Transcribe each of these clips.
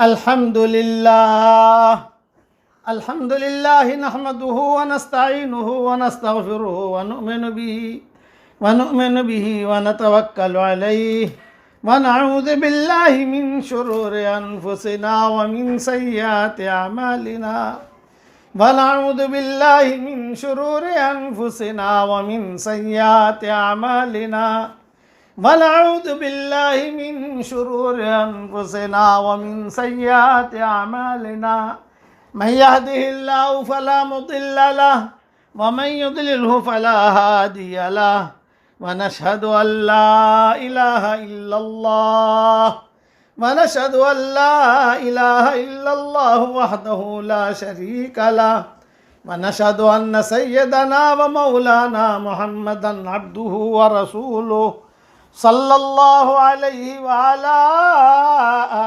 الحمد للہ نحمده ونستعینه ونستغفره ونؤمن به ونتوکل علیہ ونعوذ باللہ من شرور انفسنا ومن سیئات اعمالنا ونعوذ باللہ من شرور انفسنا ومن سیئات اعمالنا ونعوذ باللہ من شرور انفسنا ومن سیئات اعمالنا من يهده الله فلا مضل له ومن يضلله فلا هادي له ونشهد أن لا إله إلا الله وحده لا شريك له ونشهد أن سيدنا ومولانا محمدا عبده ورسوله صلى الله عليه وعلى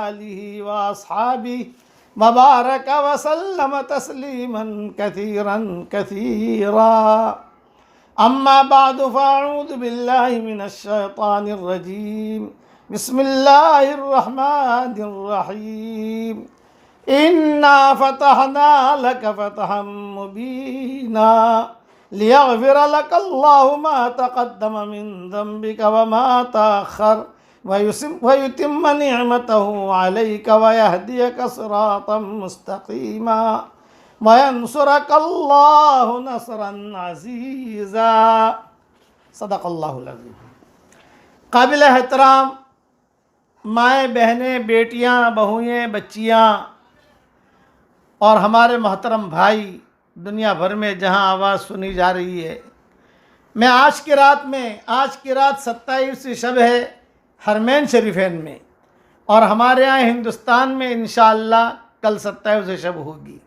آله وأصحابه وبارك وسلم تسليما كثيرا كثيرا أما بعد فأعوذ بالله من الشيطان الرجيم بسم الله الرحمن الرحيم إنا فتحنا لك فتحا مبينا ليغفر لك الله ما تقدم من ذنبك وما تأخر ويتم نعمته عليك ويهديك صراطا مستقيما وينصرك الله نصرا عزيزا صدق اللہ العظیم۔ قابل احترام مائیں، بہنیں، بیٹیاں، بہوئیں، بچیاں اور ہمارے محترم بھائی دنیا بھر میں جہاں آواز سنی جا رہی ہے، میں آج کی رات 27 شب ہے حرمین شریفین میں، اور ہمارے یہاں ہندوستان میں انشاءاللہ کل 27 شب ہوگی۔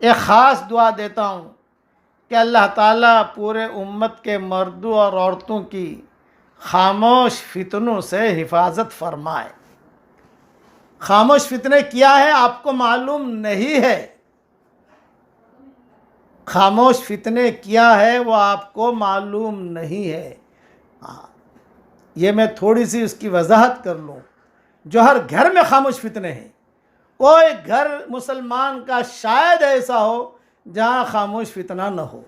ایک خاص دعا دیتا ہوں کہ اللہ تعالیٰ پورے امت کے مردوں اور عورتوں کی خاموش فتنوں سے حفاظت فرمائے۔ خاموش فتنے کیا ہے آپ کو معلوم نہیں ہے، خاموش فتنے کیا ہے وہ آپ کو معلوم نہیں ہے۔ یہ میں تھوڑی سی اس کی وضاحت کر لوں۔ جو ہر گھر میں خاموش فتنے ہیں، کوئی گھر مسلمان کا شاید ایسا ہو جہاں خاموش فتنہ نہ ہو،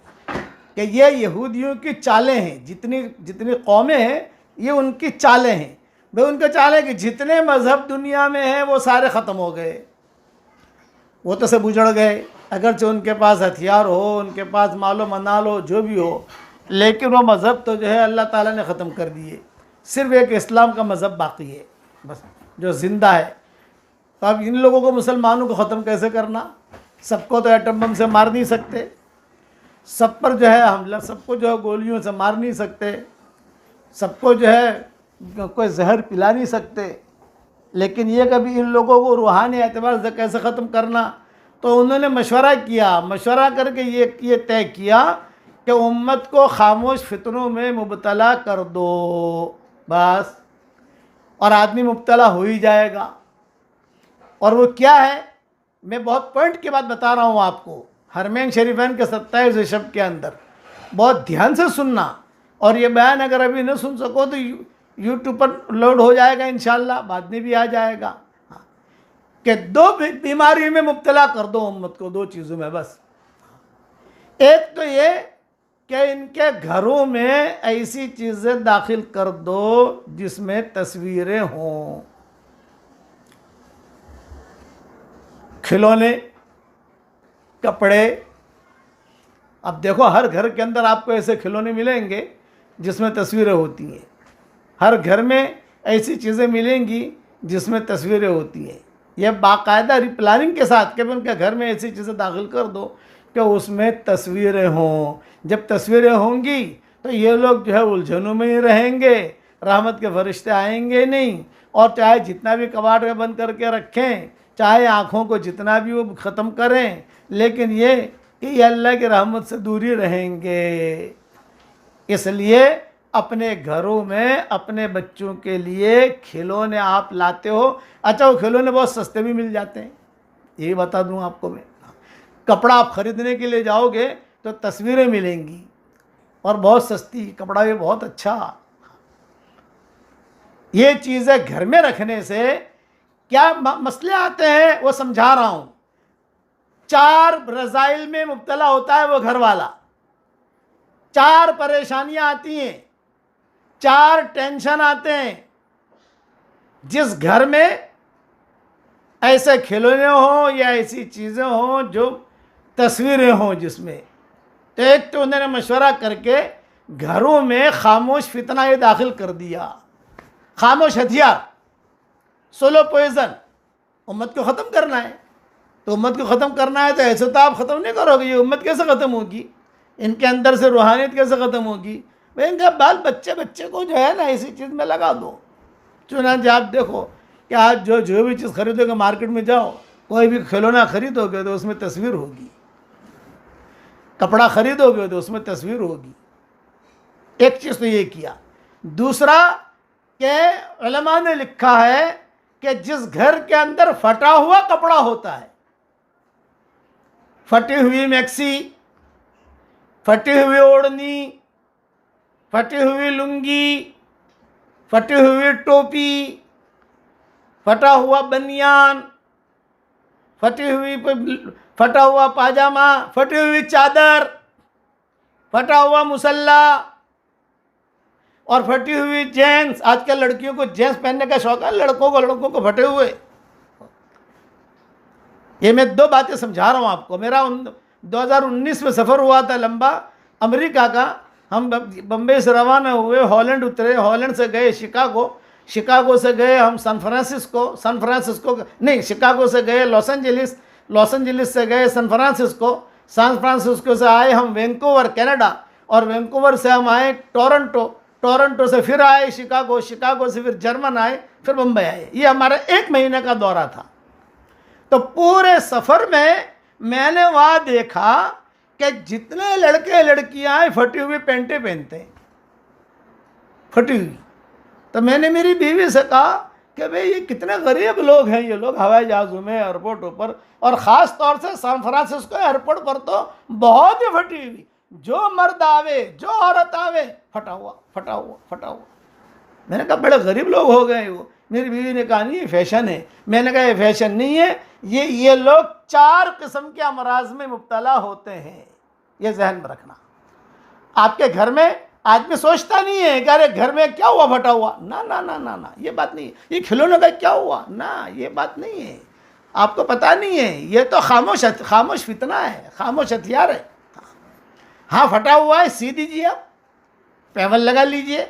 کہ یہ یہودیوں کی چالیں ہیں۔ جتنی قومیں ہیں یہ ان کی چالیں ہیں۔ بھئی ان کے چالیں کہ جتنے مذہب دنیا میں ہیں وہ سارے ختم ہو گئے، وہ تو سب اجڑ گئے، اگرچہ ان کے پاس ہتھیار ہو، ان کے پاس مال و منال ہو، جو بھی ہو، لیکن وہ مذہب تو جو ہے اللہ تعالیٰ نے ختم کر دیے۔ صرف ایک اسلام کا مذہب باقی ہے بس، جو زندہ ہے۔ تو اب ان لوگوں کو، مسلمانوں کو ختم کیسے کرنا؟ سب کو تو ایٹم بم سے مار نہیں سکتے، سب پر جو ہے حملہ، سب کو جو ہے گولیوں سے مار نہیں سکتے، سب کو جو ہے کوئی زہر پلا نہیں سکتے، لیکن یہ کبھی ان لوگوں کو روحانی اعتبار سے کیسے ختم کرنا؟ تو انہوں نے مشورہ کر کے یہ طے کیا کہ امت کو خاموش فتنوں میں مبتلا کر دو بس، اور آدمی مبتلا ہو ہی جائے گا۔ اور وہ کیا ہے؟ میں بہت پوائنٹ کی بات بتا رہا ہوں آپ کو۔ حرمین شریفین کے 27 شب کے اندر بہت دھیان سے سننا، اور یہ بیان اگر ابھی نہ سن سکو تو یوٹیوب پر لوڈ ہو جائے گا انشاءاللہ، بعد میں بھی آ جائے گا، کہ 2 بیماری میں مبتلا کر دو امت کو، 2 چیزوں میں بس۔ ایک تو یہ کہ ان کے گھروں میں ایسی چیزیں داخل کر دو جس میں تصویریں ہوں، کھلونے، کپڑے۔ اب دیکھو ہر گھر کے اندر آپ کو ایسے کھلونے ملیں گے جس میں تصویریں ہوتی ہیں، ہر گھر میں ایسی چیزیں ملیں گی جس میں تصویریں ہوتی ہیں۔ یہ باقاعدہ پلاننگ کے ساتھ کہ ان کے گھر میں ایسی چیزیں داخل کر دو کہ اس میں تصویریں ہوں۔ جب تصویریں ہوں گی تو یہ لوگ جو ہے الجھنوں میں ہی رہیں گے، رحمت کے فرشتے آئیں گے نہیں، اور چاہے جتنا بھی کباڑ میں بند کر کے رکھیں، چاہے آنکھوں کو جتنا بھی وہ ختم کریں، لیکن یہ کہ یہ اللہ کی رحمت سے دوری رہیں گے۔ اس لیے اپنے گھروں میں اپنے بچوں کے لیے کھلونے آپ لاتے ہو، اچھا وہ کھلونے بہت سستے بھی مل جاتے ہیں، یہی بتا دوں آپ کو میں۔ کپڑا آپ خریدنے کے لیے جاؤ گے تو تصویریں ملیں گی، اور بہت سستی، کپڑا بھی بہت اچھا۔ یہ چیزیں گھر میں رکھنے سے کیا مسئلے آتے ہیں وہ سمجھا رہا ہوں. 4 رذائل میں مبتلا ہوتا ہے وہ گھر والا, 4 پریشانیاں آتی ہیں, 4 ٹینشن آتے ہیں. جس گھر میں ایسے کھلونے ہوں یا ایسی چیزیں ہوں جو تصویریں ہوں جس میں, تو ایک تو انہوں نے مشورہ کر کے گھروں میں خاموش فتنہ یہ داخل کر دیا, خاموش ہتھیار, سولو پوائزن. امت کو ختم کرنا ہے تو امت کو ختم کرنا ہے تو ایسے تو آپ ختم نہیں کرو گے. یہ امت کیسے ختم ہوگی, ان کے اندر سے روحانیت کیسے ختم ہوگی؟ بھائی ان کا بال بچے کو جو ہے نا اسی چیز میں لگا دو. چنانچہ آپ دیکھو کہ آج جو بھی چیز خریدو گے, مارکیٹ میں جاؤ, کوئی بھی کھلونا خریدو گے تو اس میں تصویر ہوگی, کپڑا خریدو گے تو اس میں تصویر ہوگی. ایک چیز تو یہ کیا. دوسرا کہ علماء نے لکھا ہے کہ جس گھر کے اندر پھٹا ہوا کپڑا ہوتا ہے, پھٹی ہوئی میکسی, پھٹی ہوئی اوڑھنی, پھٹی ہوئی لنگی, پھٹی ہوئی ٹوپی, پھٹا ہوا بنیان, پھٹا ہوا پاجامہ, پھٹی ہوئی چادر, پھٹا ہوا مسلح اور پھٹی ہوئی جینس. آج کل لڑکیوں کو جینس پہننے کا شوق ہے, لڑکوں کو پھٹے ہوئے. یہ میں 2 باتیں سمجھا رہا ہوں آپ کو. میرا 2019 میں سفر ہوا تھا لمبا امریکہ کا. ہم بمبئی سے روانہ ہوئے, ہالینڈ اترے, ہالینڈ سے گئے شکاگو, شکاگو سے گئے ہم سان فرانسسکو نہیں, شکاگو سے گئے لاس اینجلس سے گئے سان فرانسسکو سے آئے ہم وینکوور کینیڈا, اور وینکوور سے ہم آئے ٹورنٹو سے پھر آئے شکاگو سے پھر جرمن آئے, پھر بمبئی آئے. یہ ہمارا 1 مہینے کا دورہ تھا. تو پورے سفر میں نے وہاں دیکھا کہ جتنے لڑکے لڑکیاں پھٹی ہوئی پینٹیں پہنتے ہیں, پھٹی ہوئی. تو میں نے میری بیوی سے کہا کہ بھئی یہ کتنے غریب لوگ ہیں یہ لوگ, ہوائی جہازوں میں, ایئرپورٹوں پر, اور خاص طور سے سان فرانسسکو ایئرپورٹ پر تو بہت ہی پھٹی ہوئی. جو مرد آوے, جو عورت آوے, پھٹا ہوا. میں نے کہا بڑے غریب لوگ ہو گئے وہ. میری بیوی نے کہا نہیں یہ فیشن ہے. میں نے کہا یہ فیشن نہیں ہے, یہ لوگ 4 قسم کے امراض میں مبتلا ہوتے ہیں. یہ ذہن میں رکھنا. آپ کے گھر میں آدمی سوچتا نہیں ہے کہ ارے گھر میں کیا ہوا پھٹا ہوا, نہ یہ بات نہیں ہے. یہ کھلونے کا کیا ہوا, نہ یہ بات نہیں ہے. آپ کو پتہ نہیں ہے, یہ تو خاموش فتنہ ہے, خاموش ہتھیار ہے. ہاں پھٹا ہوا ہے, سی دیجیے, آپ پیول لگا لیجیے,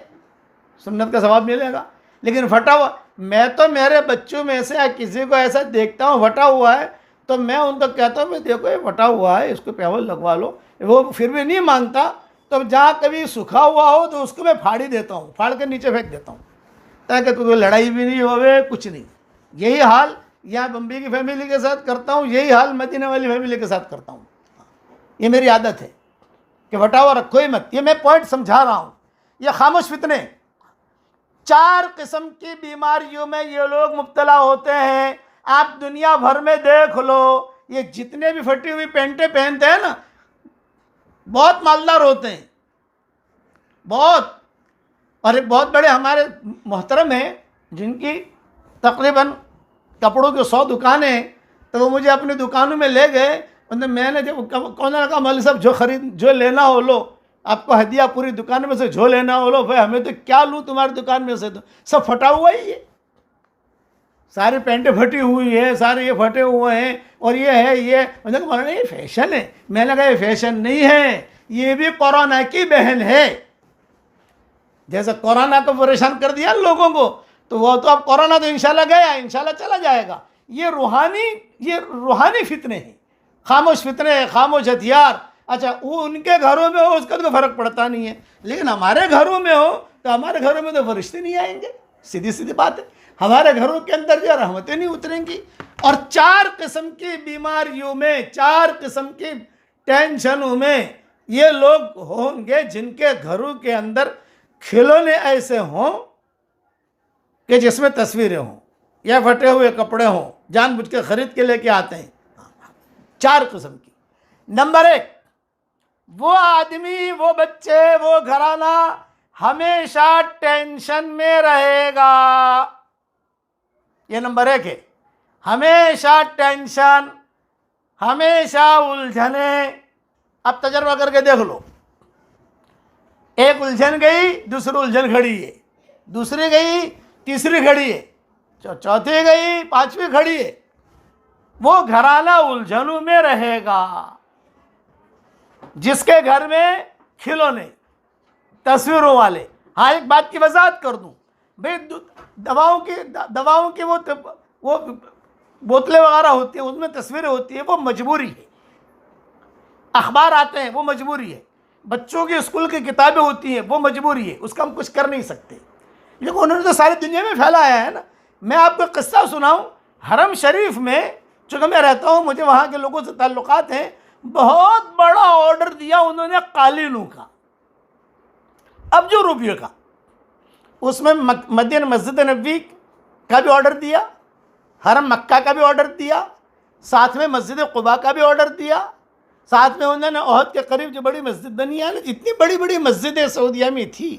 سنت کا ثواب ملے گا. لیکن پھٹا ہوا, میں تو میرے بچوں میں سے کسی کو ایسا دیکھتا ہوں پھٹا ہوا ہے تو میں ان کو کہتا ہوں دیکھو یہ پھٹا ہوا ہے, اس کو پیول لگوا لو. وہ پھر بھی نہیں مانگتا. تو جہاں کبھی سکھا ہوا ہو تو اس کو میں پھاڑی دیتا ہوں, پھاڑ کے نیچے پھینک دیتا ہوں, تاکہ کوئی لڑائی بھی نہیں ہوئے, کچھ نہیں. یہی حال یہاں بمبئی کی فیملی کے ساتھ کرتا ہوں, یہی حال مدینہ والی فیملی کے ساتھ کرتا ہوں. یہ میری عادت ہے کہ پھٹا ہوا رکھو ہی مت. یہ میں پوائنٹ سمجھا رہا ہوں. یہ خاموش فتنے 4 قسم کی بیماریوں میں یہ لوگ مبتلا ہوتے ہیں. آپ دنیا بھر میں دیکھ لو, یہ جتنے بھی پھٹی ہوئی پینٹیں پہنتے ہیں نا, بہت مالدار ہوتے ہیں, بہت. اور ایک بہت بڑے ہمارے محترم ہیں جن کی تقریباً کپڑوں کی 100 دکانیں ہیں. تو وہ مجھے اپنی دکانوں میں لے گئے. میں نے جب کون نے کہا مولوی صاحب جو لینا ہو لو, آپ کو ہدیہ پوری دکان میں سے جو لینا ہو لو. بھائی ہمیں تو کیا لوں تمہاری دکان میں سے, تو سب پھٹا ہوا ہی ہے, ساری پینٹیں پھٹی ہوئی ہیں, سارے یہ پھٹے ہوئے ہیں, اور یہ ہے یہ. میں نے کہا مولانا یہ فیشن ہے. میں نے کہا یہ فیشن نہیں ہے, یہ بھی کورونا کی بہن ہے. جیسے کورونا کو پریشان کر دیا لوگوں کو, تو وہ تو اب کورونا تو انشاءاللہ گیا, انشاءاللہ چلا جائے گا. یہ روحانی فتنے ہیں, خاموش فتنے, خاموش ہتھیار. اچھا وہ ان کے گھروں میں ہو اس کا تو فرق پڑتا نہیں ہے, لیکن ہمارے گھروں میں ہو تو ہمارے گھروں میں تو فرشتے نہیں آئیں گے. سیدھی بات ہے, ہمارے گھروں کے اندر جو رحمتیں نہیں اتریں گی. اور 4 قسم کی بیماریوں میں, 4 قسم کی ٹینشنوں میں یہ لوگ ہوں گے جن کے گھروں کے اندر کھلونے ایسے ہوں کہ جس میں تصویریں ہوں یا پھٹے ہوئے کپڑے ہوں, جان بوجھ کے خرید کے لے کے آتے ہیں. 4 قسم کی. نمبر 1, وہ آدمی, وہ بچے, وہ گھرانہ ہمیشہ ٹینشن میں رہے گا. یہ نمبر 1 ہے. ہمیشہ ٹینشن، ہمیشہ الجھنیں. اب تجربہ کر کے دیکھ لو، ایک الجھن گئی دوسری الجھن کھڑی ہے، دوسری گئی تیسری کھڑی ہے، چوتھی گئی پانچویں کھڑی ہے. وہ گھرانہ الجھنوں میں رہے گا. جس کے گھر میں کھلونے تصویروں والے. ہاں ایک بات کی وضاحت کر دوں بھئی، دواؤں کی وہ بوتلیں وغیرہ ہوتی ہیں، اس میں تصویریں ہوتی ہیں، وہ مجبوری ہے. اخبار آتے ہیں وہ مجبوری ہے. بچوں کی اسکول کی کتابیں ہوتی ہیں وہ مجبوری ہے، اس کا ہم کچھ کر نہیں سکتے. لیکن انہوں نے تو ساری دنیا میں پھیلایا ہے نا. میں آپ کو قصہ سناؤں، حرم شریف میں چونکہ میں رہتا ہوں، مجھے وہاں کے لوگوں سے تعلقات ہیں. بہت بڑا آرڈر دیا انہوں نے قالینوں کا، ابجو روپیے کا. اس میں مدینہ مسجد نبوی کا بھی آرڈر دیا، حرم مکہ کا بھی آرڈر دیا، ساتھ میں مسجد قباء کا بھی آرڈر دیا، ساتھ میں انہوں نے احد کے قریب جو بڑی مسجد بنی ہے نا، جتنی بڑی بڑی مسجدیں سعودیہ میں تھی،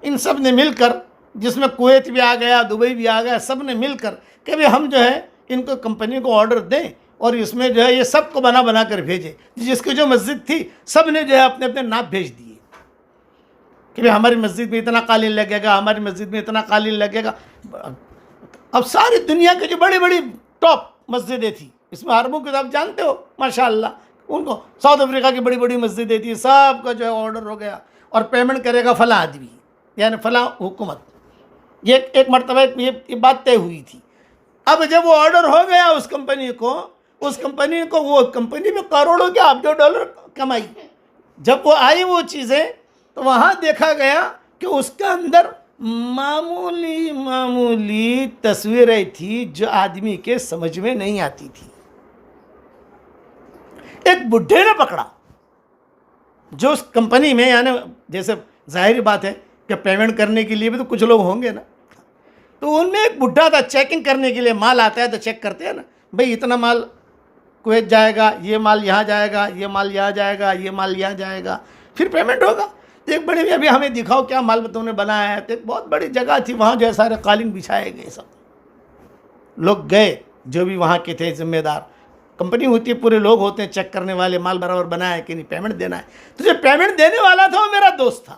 ان سب نے مل کر، جس میں کویت بھی آ گیا، دبئی بھی آ گیا، سب نے مل کر کہ بھی ہم جو ہے ان کو کمپنی کو آرڈر دیں اور اس میں جو ہے یہ سب کو بنا کر بھیجے. جس کی جو مسجد تھی سب نے جو ہے اپنے اپنے ناپ بھیج دیے کہ بھئی ہماری مسجد میں اتنا قالین لگے گا، ہماری مسجد میں اتنا قالین لگے گا. اب ساری دنیا کی جو بڑی بڑی ٹاپ مسجدیں تھیں، اس میں عربوں کی آپ جانتے ہو ماشاءاللہ، ان کو ساؤتھ افریقہ کی بڑی بڑی مسجدیں تھیں، سب کا جو ہے آرڈر ہو گیا اور پیمنٹ کرے گا فلاں آدمی، یعنی فلاں حکومت. یہ ایک مرتبہ یہ بات طے ہوئی تھی. اب جب وہ آرڈر ہو گیا اس کمپنی کو وہ کمپنی میں کروڑوں کے ابجو ڈالر کمائی. جب وہ آئی وہ چیزیں تو وہاں دیکھا گیا کہ اس کے اندر معمولی تصویریں تھی جو آدمی کے سمجھ میں نہیں آتی تھی. ایک بڈھے نے پکڑا جو اس کمپنی میں، یعنی جیسے ظاہری بات ہے کہ پیمنٹ کرنے کے لیے بھی تو کچھ لوگ ہوں گے نا، تو ان میں ایک بڈھا تھا چیکنگ کرنے کے لیے. مال آتا ہے تو چیک کرتے ہیں نا، بھئی اتنا مال کویت جائے گا، یہ مال یہاں جائے گا، یہ مال یہاں جائے گا، یہ مال یہاں جائے گا، پھر پیمنٹ ہوگا. ایک بڑی ابھی ہمیں دکھاؤ کیا مال تم نے بنایا ہے. تو ایک بہت بڑی جگہ تھی، وہاں جو ہے سارے قالین بچھائے گئے. سب لوگ گئے جو بھی وہاں کے تھے ذمہ دار. کمپنی ہوتی ہے، پورے لوگ ہوتے ہیں چیک کرنے والے، مال برابر بنا ہے کہ نہیں، پیمنٹ دینا ہے. تو جو پیمنٹ دینے والا تھا وہ میرا دوست تھا.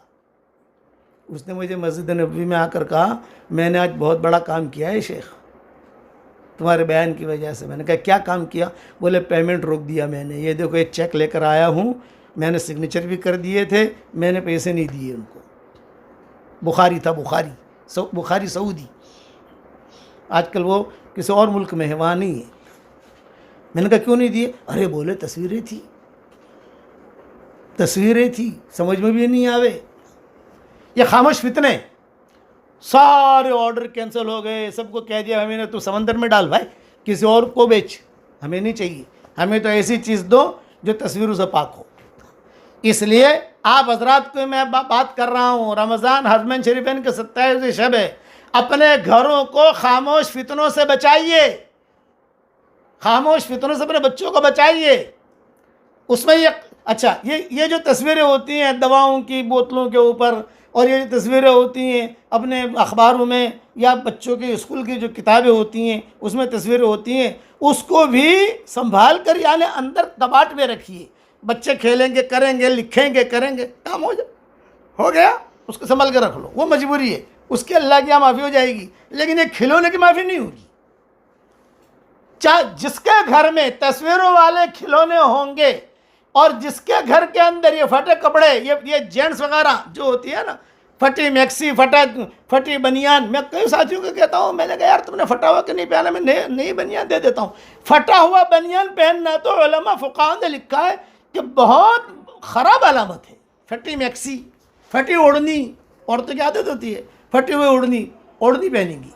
اس نے مجھے مسجد نبوی میں آ کر کہا میں نے آج بہت بڑا کام کیا ہے شیخ تمہارے بیان کی وجہ سے. میں نے کہا کیا کام کیا؟ بولے پیمنٹ روک دیا میں نے. یہ دیکھو ایک چیک لے کر آیا ہوں، میں نے سگنیچر بھی کر دیے تھے، میں نے پیسے نہیں دیے ان کو. بخاری تھا، بخاری سعودی. آج کل وہ کسی اور ملک میں ہے، وہاں نہیں ہے. میں نے کہا کیوں نہیں دیے؟ ارے بولے تصویریں تھی سمجھ میں بھی نہیں آوے. یہ خاموش فتنے. سارے آرڈر کینسل ہو گئے، سب کو کہہ دیا ہمیں نے تو سمندر میں ڈال بھائی، کسی اور کو بیچ، ہمیں نہیں چاہیے، ہمیں تو ایسی چیز دو جو تصویروں سے پاک ہو. اس لیے آپ حضرات کو میں بات کر رہا ہوں، رمضان حرمین شریفین کے 27ویں شب ہے. اپنے گھروں کو خاموش فتنوں سے بچائیے، خاموش فتنوں سے اپنے بچوں کو بچائیے. اس میں یہ جو تصویریں ہوتی ہیں دواؤں کی بوتلوں کے اوپر، اور یہ تصویریں ہوتی ہیں اپنے اخباروں میں یا بچوں کے اسکول کی جو کتابیں ہوتی ہیں اس میں تصویریں ہوتی ہیں، اس کو بھی سنبھال کر یعنی اندر کباٹ میں رکھیے. بچے کھیلیں گے، کریں گے، لکھیں گے، کریں گے، کام ہو گیا، اس کو سنبھال کر رکھ لو. وہ مجبوری ہے، اس کے اللہ کی معافی ہو جائے گی، لیکن یہ کھلونے کی معافی نہیں ہوگی. جس کے گھر میں تصویروں والے کھلونے ہوں گے اور جس کے گھر کے اندر یہ پھٹے کپڑے، یہ جینٹس وغیرہ جو ہوتی ہے نا، پھٹی میکسی، پھٹی بنیان. میں کئی ساتھیوں کو کہتا ہوں، میں نے کہا یار تم نے پھٹا ہوا کہ نہیں پہنا، میں نئی بنیان دے دیتا ہوں. پھٹا ہوا بنیان پہننا تو علماء فقہاء نے لکھا ہے کہ بہت خراب علامت ہے. پھٹی میکسی، پھٹی اوڑھنی، عورتوں کی عادت ہوتی ہے پھٹی ہوئی اوڑھنی پہنیں گی.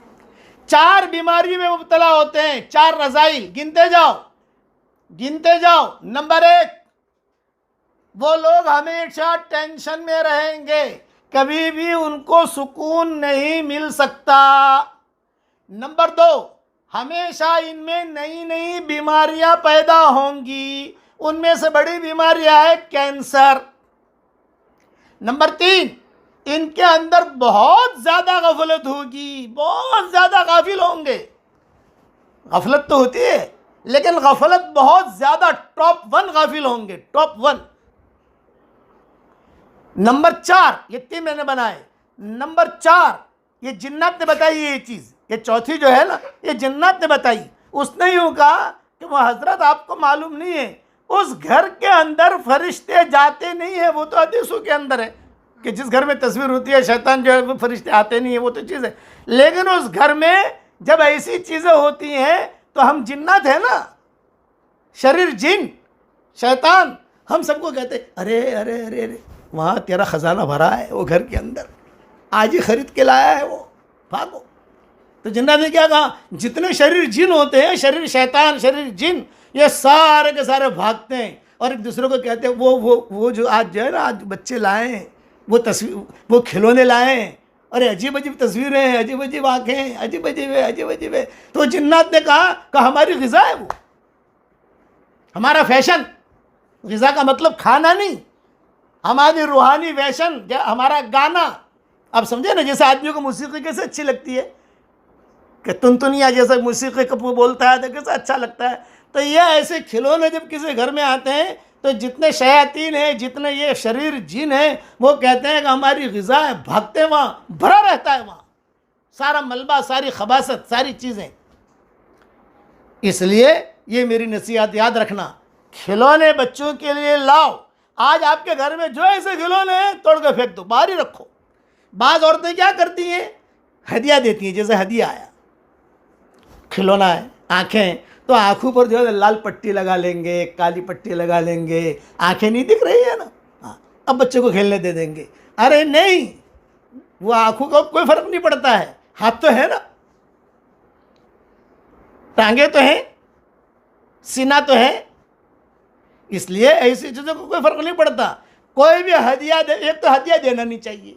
4 بیماری میں مبتلا ہوتے ہیں، 4 رذائل گنتے جاؤ. نمبر 1، وہ لوگ ہمیشہ ٹینشن میں رہیں گے، کبھی بھی ان کو سکون نہیں مل سکتا. نمبر 2، ہمیشہ ان میں نئی بیماریاں پیدا ہوں گی، ان میں سے بڑی بیماریاں ہے کینسر. نمبر 3، ان کے اندر بہت زیادہ غفلت ہوگی، بہت زیادہ غافل ہوں گے. غفلت تو ہوتی ہے، لیکن غفلت بہت زیادہ، ٹاپ 1 غافل ہوں گے، ٹاپ 1۔ نمبر 4، یہ 3 میں نے بنائے۔ نمبر 4، یہ جنات نے بتائی یہ چیز، یہ چوتھی جو ہے نا، یہ جنات نے بتائی۔ اس نے یوں کہا کہ وہ حضرت آپ کو معلوم نہیں ہے، اس گھر کے اندر فرشتے جاتے نہیں ہیں، وہ تو حدیثوں کے اندر ہے کہ جس گھر میں تصویر ہوتی ہے شیطان جو ہے وہ فرشتے آتے نہیں ہیں، وہ تو چیز ہے، لیکن اس گھر میں جب ایسی چیزیں ہوتی ہیں تو ہم جنات ہیں نا، شریر جن شیطان، ہم سب کو کہتے ہیں ارے ارے ارے ارے وہاں تیرا خزانہ بھرا ہے، وہ گھر کے اندر آج ہی خرید کے لایا ہے، وہ بھاگو۔ تو جنات نے کیا کہا، جتنے شریر جن ہوتے ہیں، شریر شیطان، شریر جن، یہ سارے کے سارے بھاگتے ہیں اور ایک دوسرے کو کہتے ہیں وہ جو آج جو ہے نا، آج بچے لائے ہیں وہ تصویر، وہ کھلونے لائے ہیں، ارے عجیب عجیب تصویریں ہیں، عجیب عجیب آنکھیں ہیں، عجیب عجیب ہے، عجیب عجیب ہے۔ تو جنات نے کہا کہ ہماری غذا ہے وہ، ہمارا فیشن، غذا کا مطلب کھانا نہیں، ہماری روحانی فیشن، ہمارا گانا۔ اب سمجھے نا، جیسے آدمیوں کو موسیقی کیسے اچھی لگتی ہے کہ تنتنیا جیسا موسیقی کپو بولتا ہے تو کیسا اچھا لگتا ہے، تو یہ ایسے کھلونے جب کسی گھر میں آتے ہیں تو جتنے شیاطین ہیں، جتنے یہ شریر جن ہیں، وہ کہتے ہیں کہ ہماری غذا ہے، بھاگتے ہیں، وہاں بھرا رہتا ہے، وہاں سارا ملبہ، ساری خباثت، ساری چیزیں۔ اس لیے یہ میری نصیحت یاد رکھنا، کھلونے بچوں کے لیے لاؤ۔ آج آپ کے گھر میں جو ایسے کھلونے ہیں توڑ کے پھینک دو، باہر ہی رکھو۔ بعض عورتیں کیا کرتی ہیں، ہدیہ دیتی ہیں، جیسے ہدیہ آیا کھلونا ہے، آنکھیں، تو آنکھوں پر جو ہے لال پٹی لگا لیں گے، کالی پٹی لگا لیں گے، آنکھیں نہیں دکھ رہی ہے نا، ہاں اب بچے کو کھیلنے دے دیں گے۔ ارے نہیں، وہ آنکھوں کا کوئی فرق نہیں پڑتا ہے، ہاتھ تو ہے نا، ٹانگیں تو ہیں، سینہ تو ہے، اس لیے ایسی چیزوں کو کوئی فرق نہیں پڑتا۔ کوئی بھی ہدیہ دے، ایک تو ہدیہ دینا نہیں چاہیے،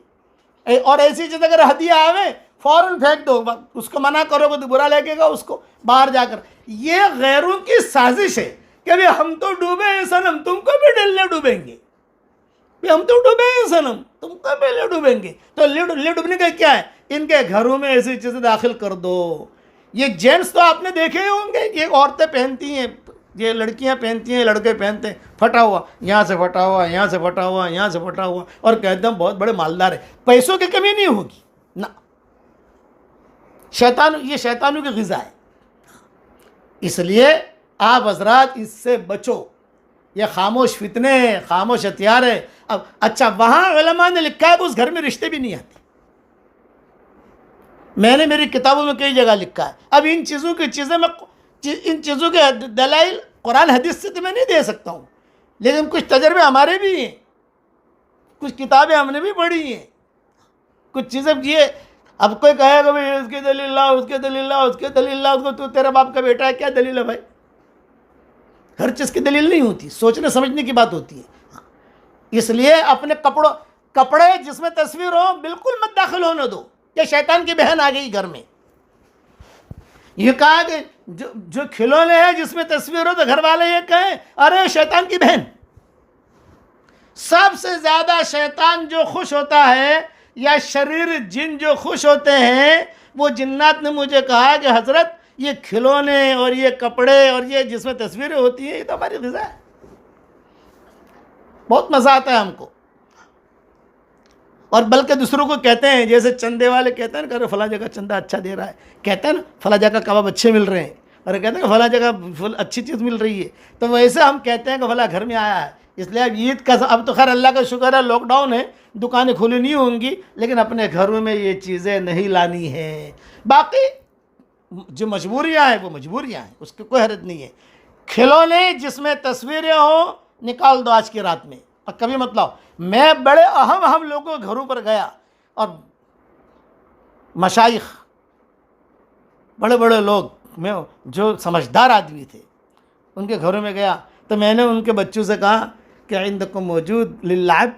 اور ایسی چیز اگر ہدیہ آوے فوراً پھینک دو، اس کو منع کرو گے تو برا لگے گا اس کو، باہر جا کر۔ یہ غیروں کی سازش ہے کہ ابھی ہم تو ڈوبے ہیں صنم، تم کو بھی ڈلنے ڈوبیں گے، ہم تو ڈوبے ہیں صنم، تم کو بھی لے ڈوبیں گے۔ تو لے ڈوبنے کا کیا ہے، ان کے گھروں میں ایسی چیزیں داخل کر دو۔ یہ جینٹس تو آپ نے دیکھے ہی ہوں گے، یہ عورتیں پہنتی ہیں، یہ لڑکیاں پہنتی ہیں، لڑکے پہنتے ہیں، پھٹا ہوا، یہاں سے پھٹا ہوا، یہاں سے پھٹا ہوا، یہاں سے پھٹا ہوا، اور کہتے ہیں بہت بڑے مالدار ہیں۔ پیسوں کی کمی نہیں ہوگی نا، یہ شیطانوں کی غذا ہے۔ اس لیے آپ حضرات اس سے بچو، یہ خاموش فتنے ہیں، خاموش ہتھیار ہے۔ اب اچھا، وہاں علماء نے لکھا ہے کہ اس گھر میں رشتے بھی نہیں آتے، میں نے میری کتابوں میں کئی جگہ لکھا ہے۔ اب ان چیزوں کے دلائل قرآن حدیث سے تو میں نہیں دے سکتا ہوں، لیکن کچھ تجربے ہمارے بھی ہیں، کچھ کتابیں ہم نے بھی پڑھی ہیں، کچھ چیزیں یہ۔ اب کوئی کہے گا بھائی اس کی دلیل لا، اس کی دلیل لا، اس کی دلیل لا، اس کو تو تیرا باپ کا بیٹا ہے، کیا دلیل ہے بھائی؟ ہر چیز کی دلیل نہیں ہوتی، سوچنے سمجھنے کی بات ہوتی ہے۔ اس لیے اپنے کپڑے جس میں تصویر ہو بالکل مت داخل ہونے دو، کہ شیطان کی بہن آ گئی گھر میں۔ یہ کہا کہ جو کھلونے ہیں جس میں تصویر ہو تو گھر والے یہ کہیں ارے شیطان کی بہن۔ سب سے زیادہ شیطان جو خوش ہوتا ہے، یا شریر جن جو خوش ہوتے ہیں، وہ جنات نے مجھے کہا کہ حضرت یہ کھلونے اور یہ کپڑے اور یہ جس میں تصویریں ہوتی ہیں، یہ تو ہماری غذا ہے، بہت مزہ آتا ہے ہم کو۔ اور بلکہ دوسروں کو کہتے ہیں، جیسے چندے والے کہتے ہیں کہ فلاں جگہ چندہ اچھا دے رہا ہے، کہتے ہیں نا فلاں جگہ کباب اچھے مل رہے ہیں، اور کہتے ہیں کہ فلاں جگہ اچھی چیز مل رہی ہے، تو ویسے ہم کہتے ہیں کہ فلاں گھر میں آیا ہے۔ اس لیے اب عید کا، اب تو خیر اللہ کا شکر ہے لاک ڈاؤن ہے، دکانیں کھلی نہیں ہوں گی، لیکن اپنے گھروں میں یہ چیزیں نہیں لانی ہیں۔ باقی جو مجبوریاں ہیں وہ مجبوریاں ہیں، اس کی کوئی حرج نہیں ہے۔ کھلونے جس میں تصویریں ہوں نکال دو آج کی رات میں، اور کبھی مت لاؤ۔ میں بڑے اہم لوگوں کے گھروں پر گیا، اور مشائخ، بڑے بڑے لوگ، میں جو سمجھدار آدمی تھے، ان کے گھروں میں گیا تو میں نے ان کے بچوں سے کہا کہ عندکم موجود للعب،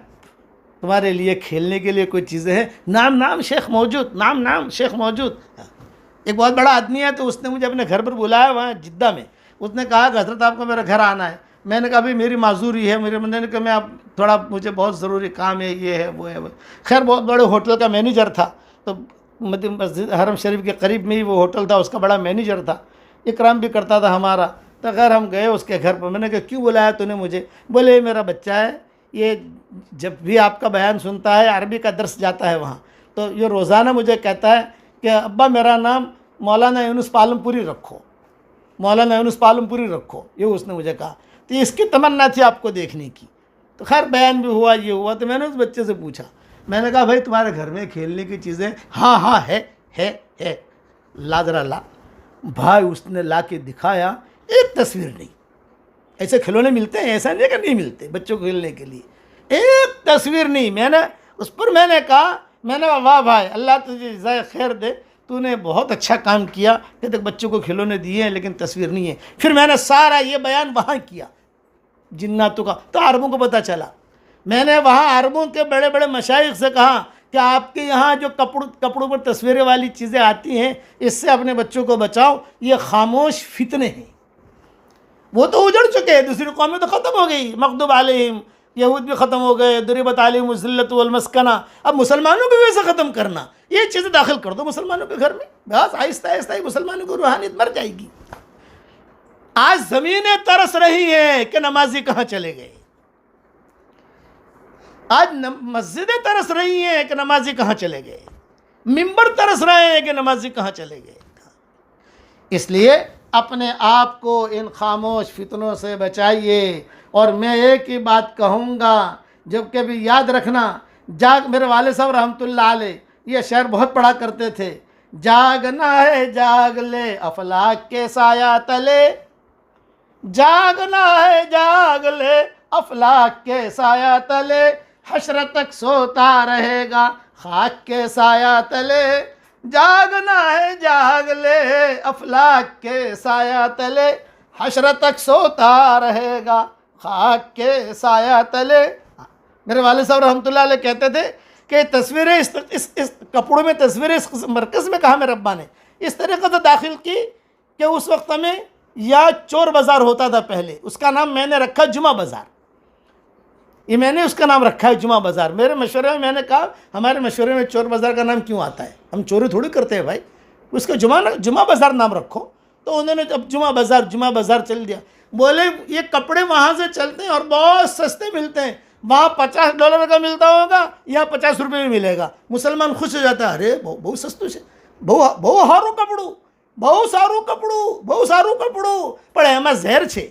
تمہارے لیے کھیلنے کے لیے کوئی چیزیں ہیں؟ نام شیخ موجود، نام شیخ موجود۔ ایک بہت بڑا آدمی ہے، تو اس نے مجھے اپنے گھر پر بلایا وہاں جدہ میں، اس نے کہا کہ حضرت آپ کو میرے گھر آنا ہے۔ میں نے کہا ابھی میری معذوری ہے، میں نے کہا میں تھوڑا مجھے بہت ضروری کام ہے، یہ ہے وہ ہے۔ خیر بہت بڑے ہوٹل کا مینیجر تھا، تو مسجد حرم شریف کے قریب میں ہی وہ ہوٹل تھا، اس کا بڑا مینیجر تھا۔ اکرام بھی کرتا تھا ہمارا. تو خیر ہم گئے اس کے گھر پر. میں نے کہا کیوں بلایا تو نے مجھے؟ بولے یہ میرا بچہ ہے، یہ جب بھی آپ کا بیان سنتا ہے، عربی کا درس جاتا ہے وہاں، تو یہ روزانہ مجھے کہتا ہے کہ ابا میرا نام مولانا یونس پالم پوری رکھو، مولانا یونس پالم پوری رکھو. یہ اس نے مجھے کہا. تو اس کی تمنا تھی آپ کو دیکھنے کی. تو خیر بیان بھی ہوا، یہ ہوا. تو میں نے اس بچے سے پوچھا، میں نے کہا بھائی تمہارے گھر میں کھیلنے کی چیزیں؟ ہاں ہاں ہے. لا ذرا لا. بھائی اس نے لا کے دکھایا، ایک تصویر نہیں. ایسے کھلونے ملتے ہیں، ایسا نہیں کہ نہیں ملتے بچوں کو کھیلنے کے لیے. ایک تصویر نہیں. میں نے اس پر میں نے کہا واہ بھائی اللہ تجھے جزائے خیر دے، تو نے بہت اچھا کام کیا کہ تک بچوں کو کھلونے دیے ہیں لیکن تصویر نہیں ہے. پھر میں نے سارا یہ بیان وہاں کیا جناتوں کا. تو عربوں کو پتہ چلا. میں نے وہاں عربوں کے بڑے بڑے مشائخ سے کہا کہ آپ کے یہاں جو کپڑوں پر تصویریں والی چیزیں آتی ہیں، اس سے اپنے بچوں کو بچاؤ، یہ خاموش فتنے ہیں. وہ تو اجڑ چکے ہیں، دوسری قومیں تو ختم ہو گئی، مغضوب علیہم، یہود بھی ختم ہو گئے، ضربت علیہم الذلۃ والمسکنہ. اب مسلمانوں کو بھی ویسے ختم کرنا، یہ چیزیں داخل کر دو مسلمانوں کے گھر میں، بس آہستہ آہستہ ہی مسلمانوں کی روحانیت مر جائے گی. آج زمینیں ترس رہی ہیں کہ نمازی کہاں چلے گئے. آج مسجدیں ترس رہی ہیں کہ نمازی کہاں چلے گئے. ممبر ترس رہے ہیں کہ نمازی کہاں چلے گئے. اس لیے اپنے آپ کو ان خاموش فتنوں سے بچائیے. اور میں ایک ہی بات کہوں گا، جب کبھی یاد رکھنا، میرے والد صاحب رحمۃ اللہ علیہ یہ شعر بہت پڑھا کرتے تھے، جاگنا ہے جاگ لے افلاک کے سایہ تلے، جاگنا ہے جاگ لے افلاک کے سایہ تلے، حشر تک سوتا رہے گا خاک کے سایہ تلے، جاگنا ہے جاگ لے افلاک کے سایہ تلے، حشر تک سوتا رہے گا خاک کے سایہ تلے. میرے والد صاحب رحمۃ اللہ علیہ کہتے تھے کہ تصویریں اس کپڑوں میں تصویریں اس مرکز میں کہا میرے ابا نے اس طریقے سے داخل کی کہ اس وقت میں یا چور بازار ہوتا تھا پہلے، اس کا نام میں نے رکھا جمعہ بازار. یہ میں نے اس کا نام رکھا ہے جمعہ بازار. میرے مشورے میں نے کہا ہمارے مشورے میں چور بازار کا نام کیوں آتا ہے؟ ہم چوری تھوڑی کرتے ہیں بھائی، اس کا جمعہ بازار نام رکھو. تو انہوں نے اب جمعہ بازار چل دیا. بولے یہ کپڑے وہاں سے چلتے ہیں اور بہت سستے ملتے ہیں، وہاں $50 کا ملتا ہوگا، یہاں $50 میں ملے گا. مسلمان خوش ہو جاتا ہے، ارے بہت سستو سے بہو ہارو کپڑوں، بہو سارو کپڑوں پڑے એમાં ઝેર છે.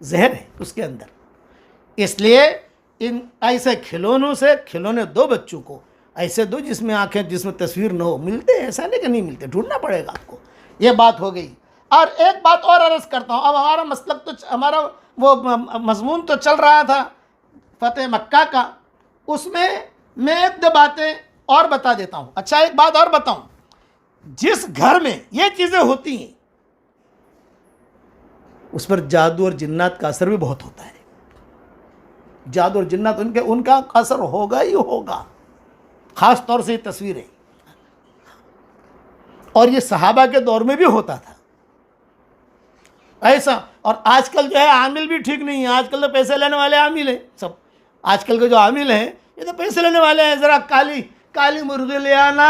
ઝેર ہے اس کے اندر. اس لیے ان ایسے کھلونوں سے کھلونے دو بچوں کو، ایسے دو جس میں آنکھیں، جس میں تصویر نہ ہو. ملتے ہیں ایسا نہیں کہ نہیں ملتے، ڈھونڈنا پڑے گا آپ کو. یہ بات ہو گئی. اور ایک بات اور عرض کرتا ہوں. اب ہمارا مسلک تو ہمارا وہ مضمون تو چل رہا تھا فتح مکہ کا، اس میں ایک دو باتیں اور بتا دیتا ہوں. اچھا ایک بات اور بتاؤں، جس گھر میں یہ چیزیں ہوتی ہیں اس پر جادو اور جنات کا اثر بھی بہت ہوتا ہے. جادو اور جنات ان کا اثر ہوگا ہی ہوگا، خاص طور سے یہ تصویریں. اور یہ صحابہ کے دور میں بھی ہوتا تھا ایسا. اور آج کل جو ہے عامل بھی ٹھیک نہیں ہے. آج کل تو پیسے لینے والے عامل ہیں سب. آج کل کے جو عامل ہیں یہ تو پیسے لینے والے ہیں. ذرا کالی مرغی لے آنا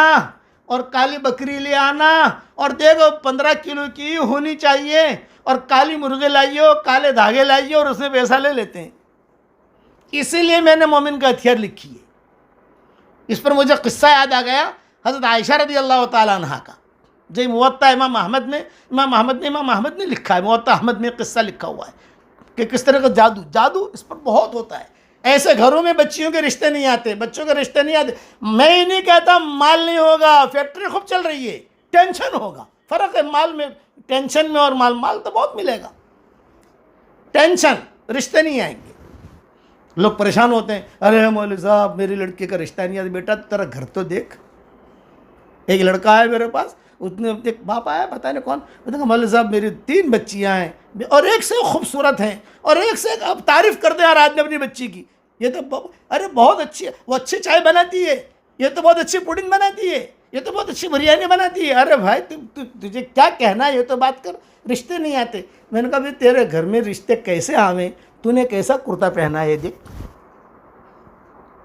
اور کالی بکری لے آنا، اور دیکھو 15 کلو کی ہونی چاہیے، اور کالی مرغی لائیے، کالے دھاگے لائیے، اور اس میں پیسہ لے لیتے ہیں. اسی لیے میں نے مومن کا ہتھیار لکھی ہے. اس پر مجھے قصہ یاد آ گیا حضرت عائشہ رضی اللہ تعالیٰ عنہ کا. جو موطا امام احمد نے لکھا ہے، موطا احمد میں قصہ لکھا ہوا ہے کہ کس طرح کا جادو اس پر بہت ہوتا ہے. ایسے گھروں میں بچیوں کے رشتے نہیں آتے، بچوں کے رشتے نہیں آتے. میں ہی نہیں کہتا مال نہیں ہوگا، فیکٹری خوب چل رہی ہے، ٹینشن ہوگا. فرق ہے مال میں، ٹینشن میں اور مال تو بہت ملے گا. ٹینشن، رشتے نہیں آئیں گے. لوگ پریشان ہوتے ہیں، ارے مولوی صاحب میری لڑکی کا رشتہ نہیں آتا. بیٹا تیرا گھر تو دیکھ. ایک لڑکا ہے میرے پاس، اس نے ایک باپ آیا، پتہ نہیں کون، بتا کہ مولوی صاحب میری 3 بچیاں ہیں اور ایک سے خوبصورت ہیں اور ایک سے اب تعریف کرتے ہیں ہر آدمی اپنی بچی کی. یہ تو ارے بہت اچھی ہے، وہ اچھی چائے بناتی ہے، یہ تو بہت اچھی پوڈنگ بناتی ہے، یہ تو بہت اچھی بریانی بناتی ہے. ارے بھائی تجھے کیا کہنا ہے، یہ تو بات کر. رشتے نہیں آتے. میں نے کہا بھائی تیرے گھر میں رشتے کیسے آویں؟ تو نے کیسا کرتا پہنا ہے دیکھ.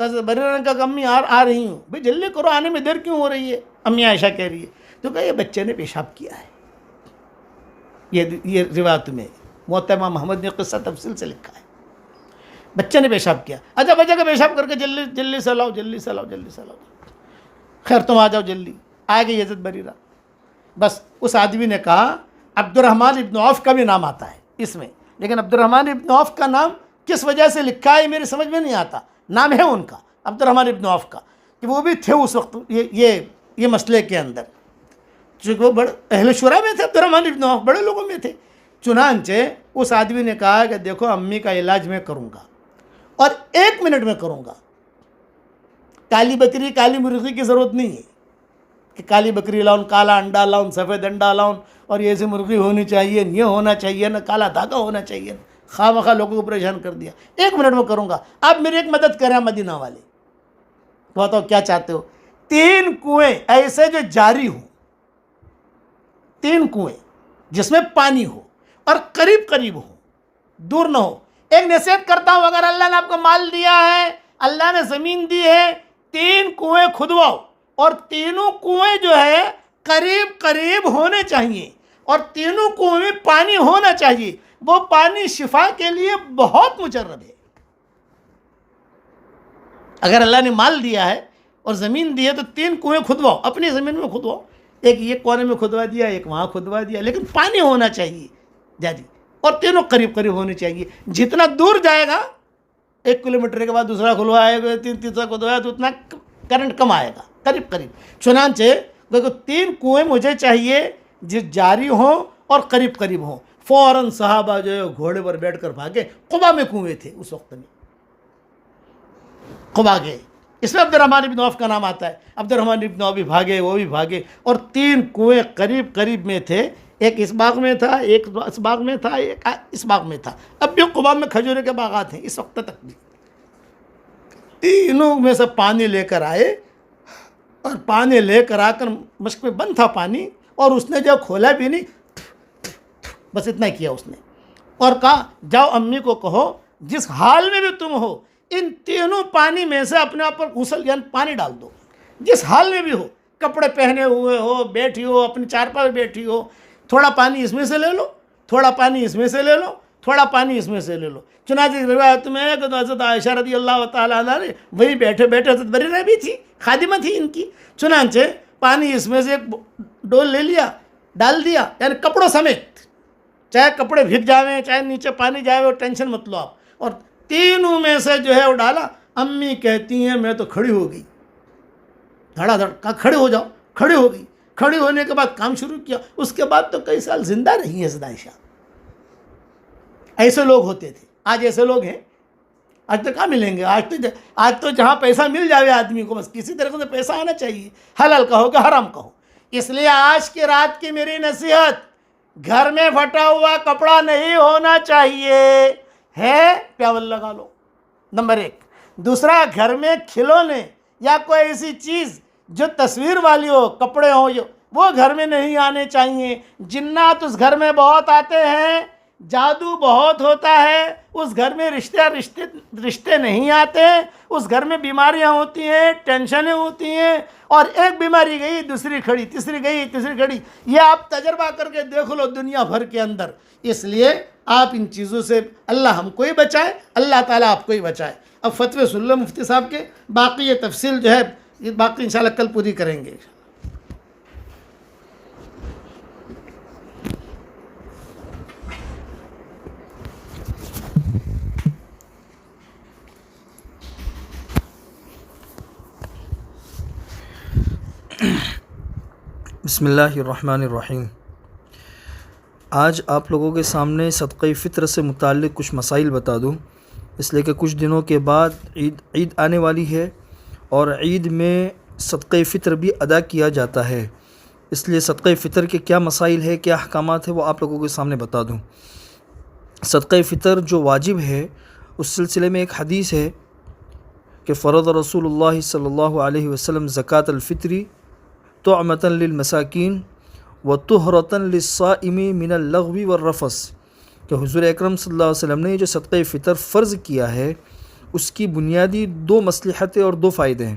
تو حضرت بریرہ نے کہا کہ امی آ رہی ہوں. بھئی جلدی کرو, آنے میں دیر کیوں ہو رہی ہے؟ امی عائشہ کہہ رہی ہے. تو کہا یہ بچے نے پیشاب کیا ہے. یہ روایت میں موطا امام محمد نے قصہ تفصیل سے لکھا ہے. بچے نے پیشاب کیا. اچھا بچہ کا پیشاب کر کے جلدی سے لاؤ, جلدی سے لاؤ, جلدی سے لاؤ. خیر تم آ جاؤ جلدی. آ گئی حضرت بریرہ. بس اس آدمی نے کہا, عبد الرحمن ابن عوف کا بھی نام آتا ہے اس میں, لیکن عبد الرحمن ابن عوف کا نام کس وجہ سے لکھا ہے میری سمجھ میں نہیں آتا. نام ہے ان کا عبد الرحمن ابن عوف کا, کہ وہ بھی تھے اس وقت یہ مسئلے کے اندر, چونکہ وہ بڑے اہل شورا میں تھے. عبد الرحمن ابن عوف بڑے لوگوں میں تھے. چنانچہ اس آدمی نے کہا کہ دیکھو امی کا علاج میں کروں گا اور 1 منٹ میں کروں گا. کالی بکری کالی مرغی کی ضرورت نہیں ہے کہ کالی بکری لاؤں, کالا انڈا لاؤں, سفید انڈا لاؤں, اور یہ ایسی مرغی ہونی چاہیے, یہ ہونا چاہیے, نہ کالا دھاگا ہونا چاہیے. خواہ مخواہ لوگوں کو پریشان کر دیا. 1 منٹ میں کروں گا. آپ میری ایک مدد کریں مدینہ والے. بتاؤ کیا چاہتے ہو؟ 3 کنویں ایسے جو جاری ہوں, 3 کنویں جس میں پانی ہو اور قریب قریب ہو, دور نہ ہو. ایک نصیحت کرتا ہوں, اگر اللہ نے آپ کو مال دیا ہے, اللہ نے زمین دی ہے, 3 کنویں کھدواؤ, اور تینوں کنویں جو ہے قریب قریب ہونے چاہیے, اور تینوں کنویں میں پانی ہونا چاہیے. وہ پانی شفا کے لیے بہت مجرب ہے. اگر اللہ نے مال دیا ہے اور زمین دی ہے تو 3 کنویں کھدواؤ, اپنی زمین میں کھدواؤ. ایک یہ کونے میں کھدوا دیا, ایک وہاں کھدوا دیا, لیکن پانی ہونا چاہیے جی, اور تینوں قریب قریب ہونے چاہیے. جتنا دور جائے گا 1 کلومیٹر کے بعد دوسرا کھلوائے گا, تیسرا کھدوایا تو اتنا کرنٹ کم آئے گا, قریب قریب. چنانچہ دیکھو 3 کنویں مجھے چاہیے جو جاری ہوں اور قریب قریب ہوں. فوراً صحابہ جو ہے گھوڑے پر بیٹھ کر بھاگے. قبا میں کنویں تھے اس وقت میں, قبا گئے. اس میں عبد الرحمن ابن عوف کا نام آتا ہے. عبد الرحمن ابن عوف بھی بھاگے, وہ بھی بھاگے, اور 3 کنویں قریب قریب میں تھے. ایک اس باغ میں تھا, ایک اس باغ میں تھا, ایک اس باغ میں تھا. اب بھی قبا میں کھجورے کے باغات ہیں اس وقت تک بھی. تینوں میں سے پانی لے کر آئے, اور پانی لے کر آ کر مشک میں بند تھا پانی, اور اس نے جب کھولا بھی نہیں, بس اتنا ہی کیا اس نے, اور کہا جاؤ امی کو کہو جس حال میں بھی تم ہو ان تینوں پانی میں سے اپنے آپ پر غسل یعنی پانی ڈال دو. جس حال میں بھی ہو, کپڑے پہنے ہوئے ہو, بیٹھی ہو, اپنی چارپائی پہ بیٹھی ہو, تھوڑا پانی اس میں سے لے لو, تھوڑا پانی اس میں سے لے لو, تھوڑا پانی اس میں سے لے لو. چنانچہ روایت میں ہے کہ حضرت عائشہ رضی اللہ تعالیٰ عنہ نے وہی بیٹھے بیٹھے, حضرت بریرہ بھی تھی, خادمہ تھی ان کی. چنانچہ پانی اس میں سے ایک ڈول لے لیا, ڈال دیا, یعنی کپڑوں سمیت, چاہے کپڑے بھیگ جاویں چاہے نیچے پانی جائے, وہ ٹینشن مت لو آپ. اور تینوں میں سے جو ہے وہ ڈالا. امی کہتی ہیں میں تو کھڑی ہو گئی, دھڑا دھڑ, کہا کھڑے ہو جاؤ. کھڑی ہو گئی. کھڑی ہونے کے بعد کام شروع کیا. اس کے بعد تو کئی سال زندہ رہی حضرت عائشہ. ایسے لوگ ہوتے تھے. آج ایسے لوگ ہیں, آج تو کہاں ملیں گے. آج تو جہاں پیسہ مل جاوے آدمی کو, بس کسی طرح سے پیسہ آنا چاہیے, حلال کہو کہ حرام کہو. اس لیے آج کی رات کی میری نصیحت, گھر میں پھٹا ہوا کپڑا نہیں ہونا چاہیے. ہے پیاول لگا لو, نمبر 1. دوسرا, گھر میں کھلونے یا کوئی ایسی چیز جو تصویر والی ہو, کپڑے ہوں, وہ گھر میں نہیں آنے چاہیے. جنات اس گھر میں بہت آتے ہیں, جادو بہت ہوتا ہے, اس گھر میں رشتے نہیں آتے, اس گھر میں بیماریاں ہوتی ہیں, ٹینشنیں ہوتی ہیں, اور ایک بیماری گئی دوسری کھڑی, تیسری گئی تیسری کھڑی. یہ آپ تجربہ کر کے دیکھ لو دنیا بھر کے اندر. اس لیے آپ ان چیزوں سے, اللہ ہم کو ہی بچائے, اللہ تعالیٰ آپ کو ہی بچائے. اب فتوے سن لو مفتی صاحب کے, باقی یہ تفصیل جو ہے یہ باقی انشاءاللہ کل پوری کریں گے. بسم اللہ الرحمن الرحیم. آج آپ لوگوں کے سامنے صدقہ فطر سے متعلق کچھ مسائل بتا دوں, اس لیے کہ کچھ دنوں کے بعد عید آنے والی ہے, اور عید میں صدقہ فطر بھی ادا کیا جاتا ہے. اس لیے صدقہ فطر کے کیا مسائل ہے, کیا احکامات ہیں, وہ آپ لوگوں کے سامنے بتا دوں. صدقہ فطر جو واجب ہے, اس سلسلے میں ایک حدیث ہے کہ فرض رسول اللہ صلی اللہ علیہ وسلم زکوٰۃ الفطری طعمۃ للمساکین وطہرۃ للصائم من اللغو والرفث, کہ حضور اکرم صلی اللہ علیہ وسلم نے جو صدقہ فطر فرض کیا ہے اس کی بنیادی دو مصلحتیں اور دو فائدے ہیں۔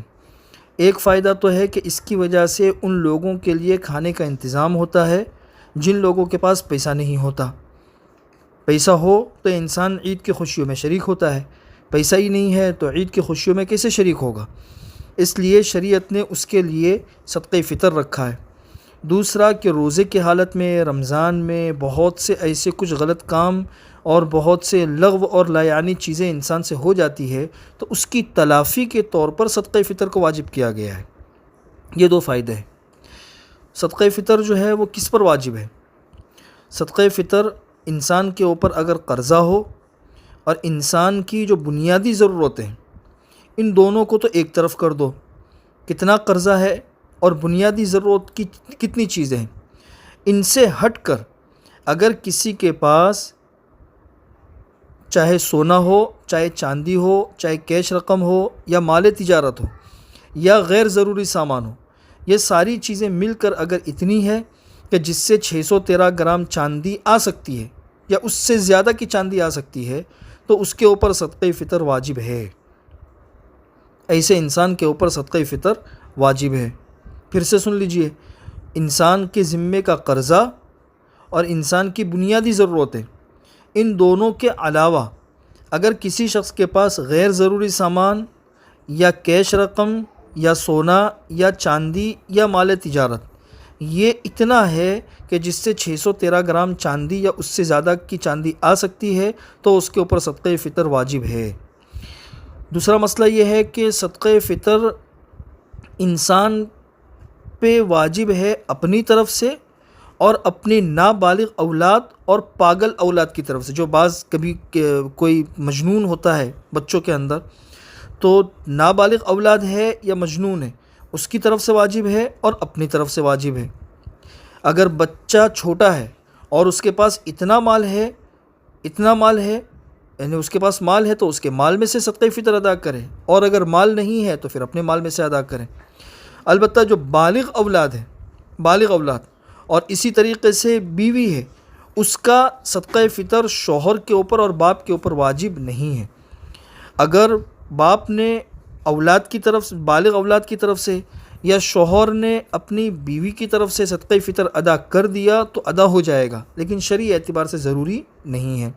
ایک فائدہ تو ہے کہ اس کی وجہ سے ان لوگوں کے لیے کھانے کا انتظام ہوتا ہے جن لوگوں کے پاس پیسہ نہیں ہوتا۔ پیسہ ہو تو انسان عید کی خوشیوں میں شریک ہوتا ہے، پیسہ ہی نہیں ہے تو عید کی خوشیوں میں کیسے شریک ہوگا؟ اس لیے شریعت نے اس کے لیے صدقہ فطر رکھا ہے۔ دوسرا کہ روزے کی حالت میں رمضان میں بہت سے ایسے کچھ غلط کام اور بہت سے لغو اور لایعنی چیزیں انسان سے ہو جاتی ہے، تو اس کی تلافی کے طور پر صدقہ فطر کو واجب کیا گیا ہے۔ یہ دو فائدے ہیں۔ صدقہ فطر جو ہے وہ کس پر واجب ہے؟ صدقہ فطر انسان کے اوپر اگر قرضہ ہو اور انسان کی جو بنیادی ضرورتیں ہیں ان دونوں کو تو ایک طرف کر دو، کتنا قرضہ ہے اور بنیادی ضرورت کی کتنی چیزیں ہیں، ان سے ہٹ کر اگر کسی کے پاس چاہے سونا ہو، چاہے چاندی ہو، چاہے کیش رقم ہو یا مال تجارت ہو یا غیر ضروری سامان ہو، یہ ساری چیزیں مل کر اگر اتنی ہے کہ جس سے 613 گرام چاندی آ سکتی ہے یا اس سے زیادہ کی چاندی آ سکتی ہے تو اس کے اوپر صدقہ فطر واجب ہے۔ ایسے انسان کے اوپر صدقہ فطر واجب ہے۔ پھر سے سن لیجئے، انسان کے ذمے کا قرضہ اور انسان کی بنیادی ضرورتیں، ان دونوں کے علاوہ اگر کسی شخص کے پاس غیر ضروری سامان یا کیش رقم یا سونا یا چاندی یا مال تجارت یہ اتنا ہے کہ جس سے 613 گرام چاندی یا اس سے زیادہ کی چاندی آ سکتی ہے تو اس کے اوپر صدقہ فطر واجب ہے۔ دوسرا مسئلہ یہ ہے کہ صدقہ فطر انسان پہ واجب ہے اپنی طرف سے اور اپنی نابالغ اولاد اور پاگل اولاد کی طرف سے۔ جو بعض کبھی کوئی مجنون ہوتا ہے بچوں کے اندر، تو نابالغ اولاد ہے یا مجنون ہے اس کی طرف سے واجب ہے اور اپنی طرف سے واجب ہے۔ اگر بچہ چھوٹا ہے اور اس کے پاس اتنا مال ہے یعنی اس کے پاس مال ہے تو اس کے مال میں سے صدقہ فطر ادا کرے، اور اگر مال نہیں ہے تو پھر اپنے مال میں سے ادا کریں۔ البتہ جو بالغ اولاد اور اسی طریقے سے بیوی ہے، اس کا صدقہ فطر شوہر کے اوپر اور باپ کے اوپر واجب نہیں ہے۔ اگر باپ نے بالغ اولاد کی طرف سے یا شوہر نے اپنی بیوی کی طرف سے صدقہ فطر ادا کر دیا تو ادا ہو جائے گا، لیکن شرعی اعتبار سے ضروری نہیں ہے۔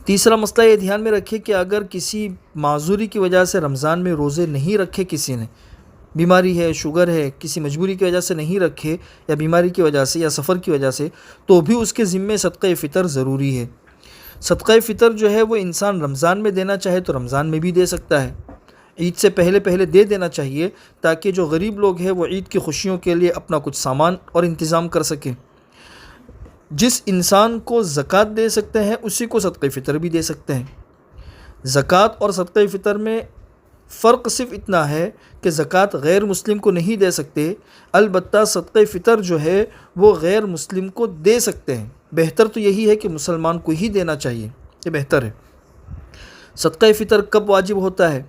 تیسرا مسئلہ یہ دھیان میں رکھے کہ اگر کسی معذوری کی وجہ سے رمضان میں روزے نہیں رکھے، کسی نے بیماری ہے، شوگر ہے، کسی مجبوری کی وجہ سے نہیں رکھے یا بیماری کی وجہ سے یا سفر کی وجہ سے، تو بھی اس کے ذمے صدقہ فطر ضروری ہے۔ صدقہ فطر جو ہے وہ انسان رمضان میں دینا چاہے تو رمضان میں بھی دے سکتا ہے، عید سے پہلے دے دینا چاہیے تاکہ جو غریب لوگ ہیں وہ عید کی خوشیوں کے لیے اپنا کچھ سامان اور انتظام کر سکیں۔ جس انسان کو زکوٰۃ دے سکتے ہیں اسی کو صدقہ فطر بھی دے سکتے ہیں۔ زکوٰۃ اور صدقہ فطر میں فرق صرف اتنا ہے کہ زکوٰۃ غیر مسلم کو نہیں دے سکتے، البتہ صدقہ فطر جو ہے وہ غیر مسلم کو دے سکتے ہیں۔ بہتر تو یہی ہے کہ مسلمان کو ہی دینا چاہیے، یہ بہتر ہے۔ صدقہ فطر کب واجب ہوتا ہے؟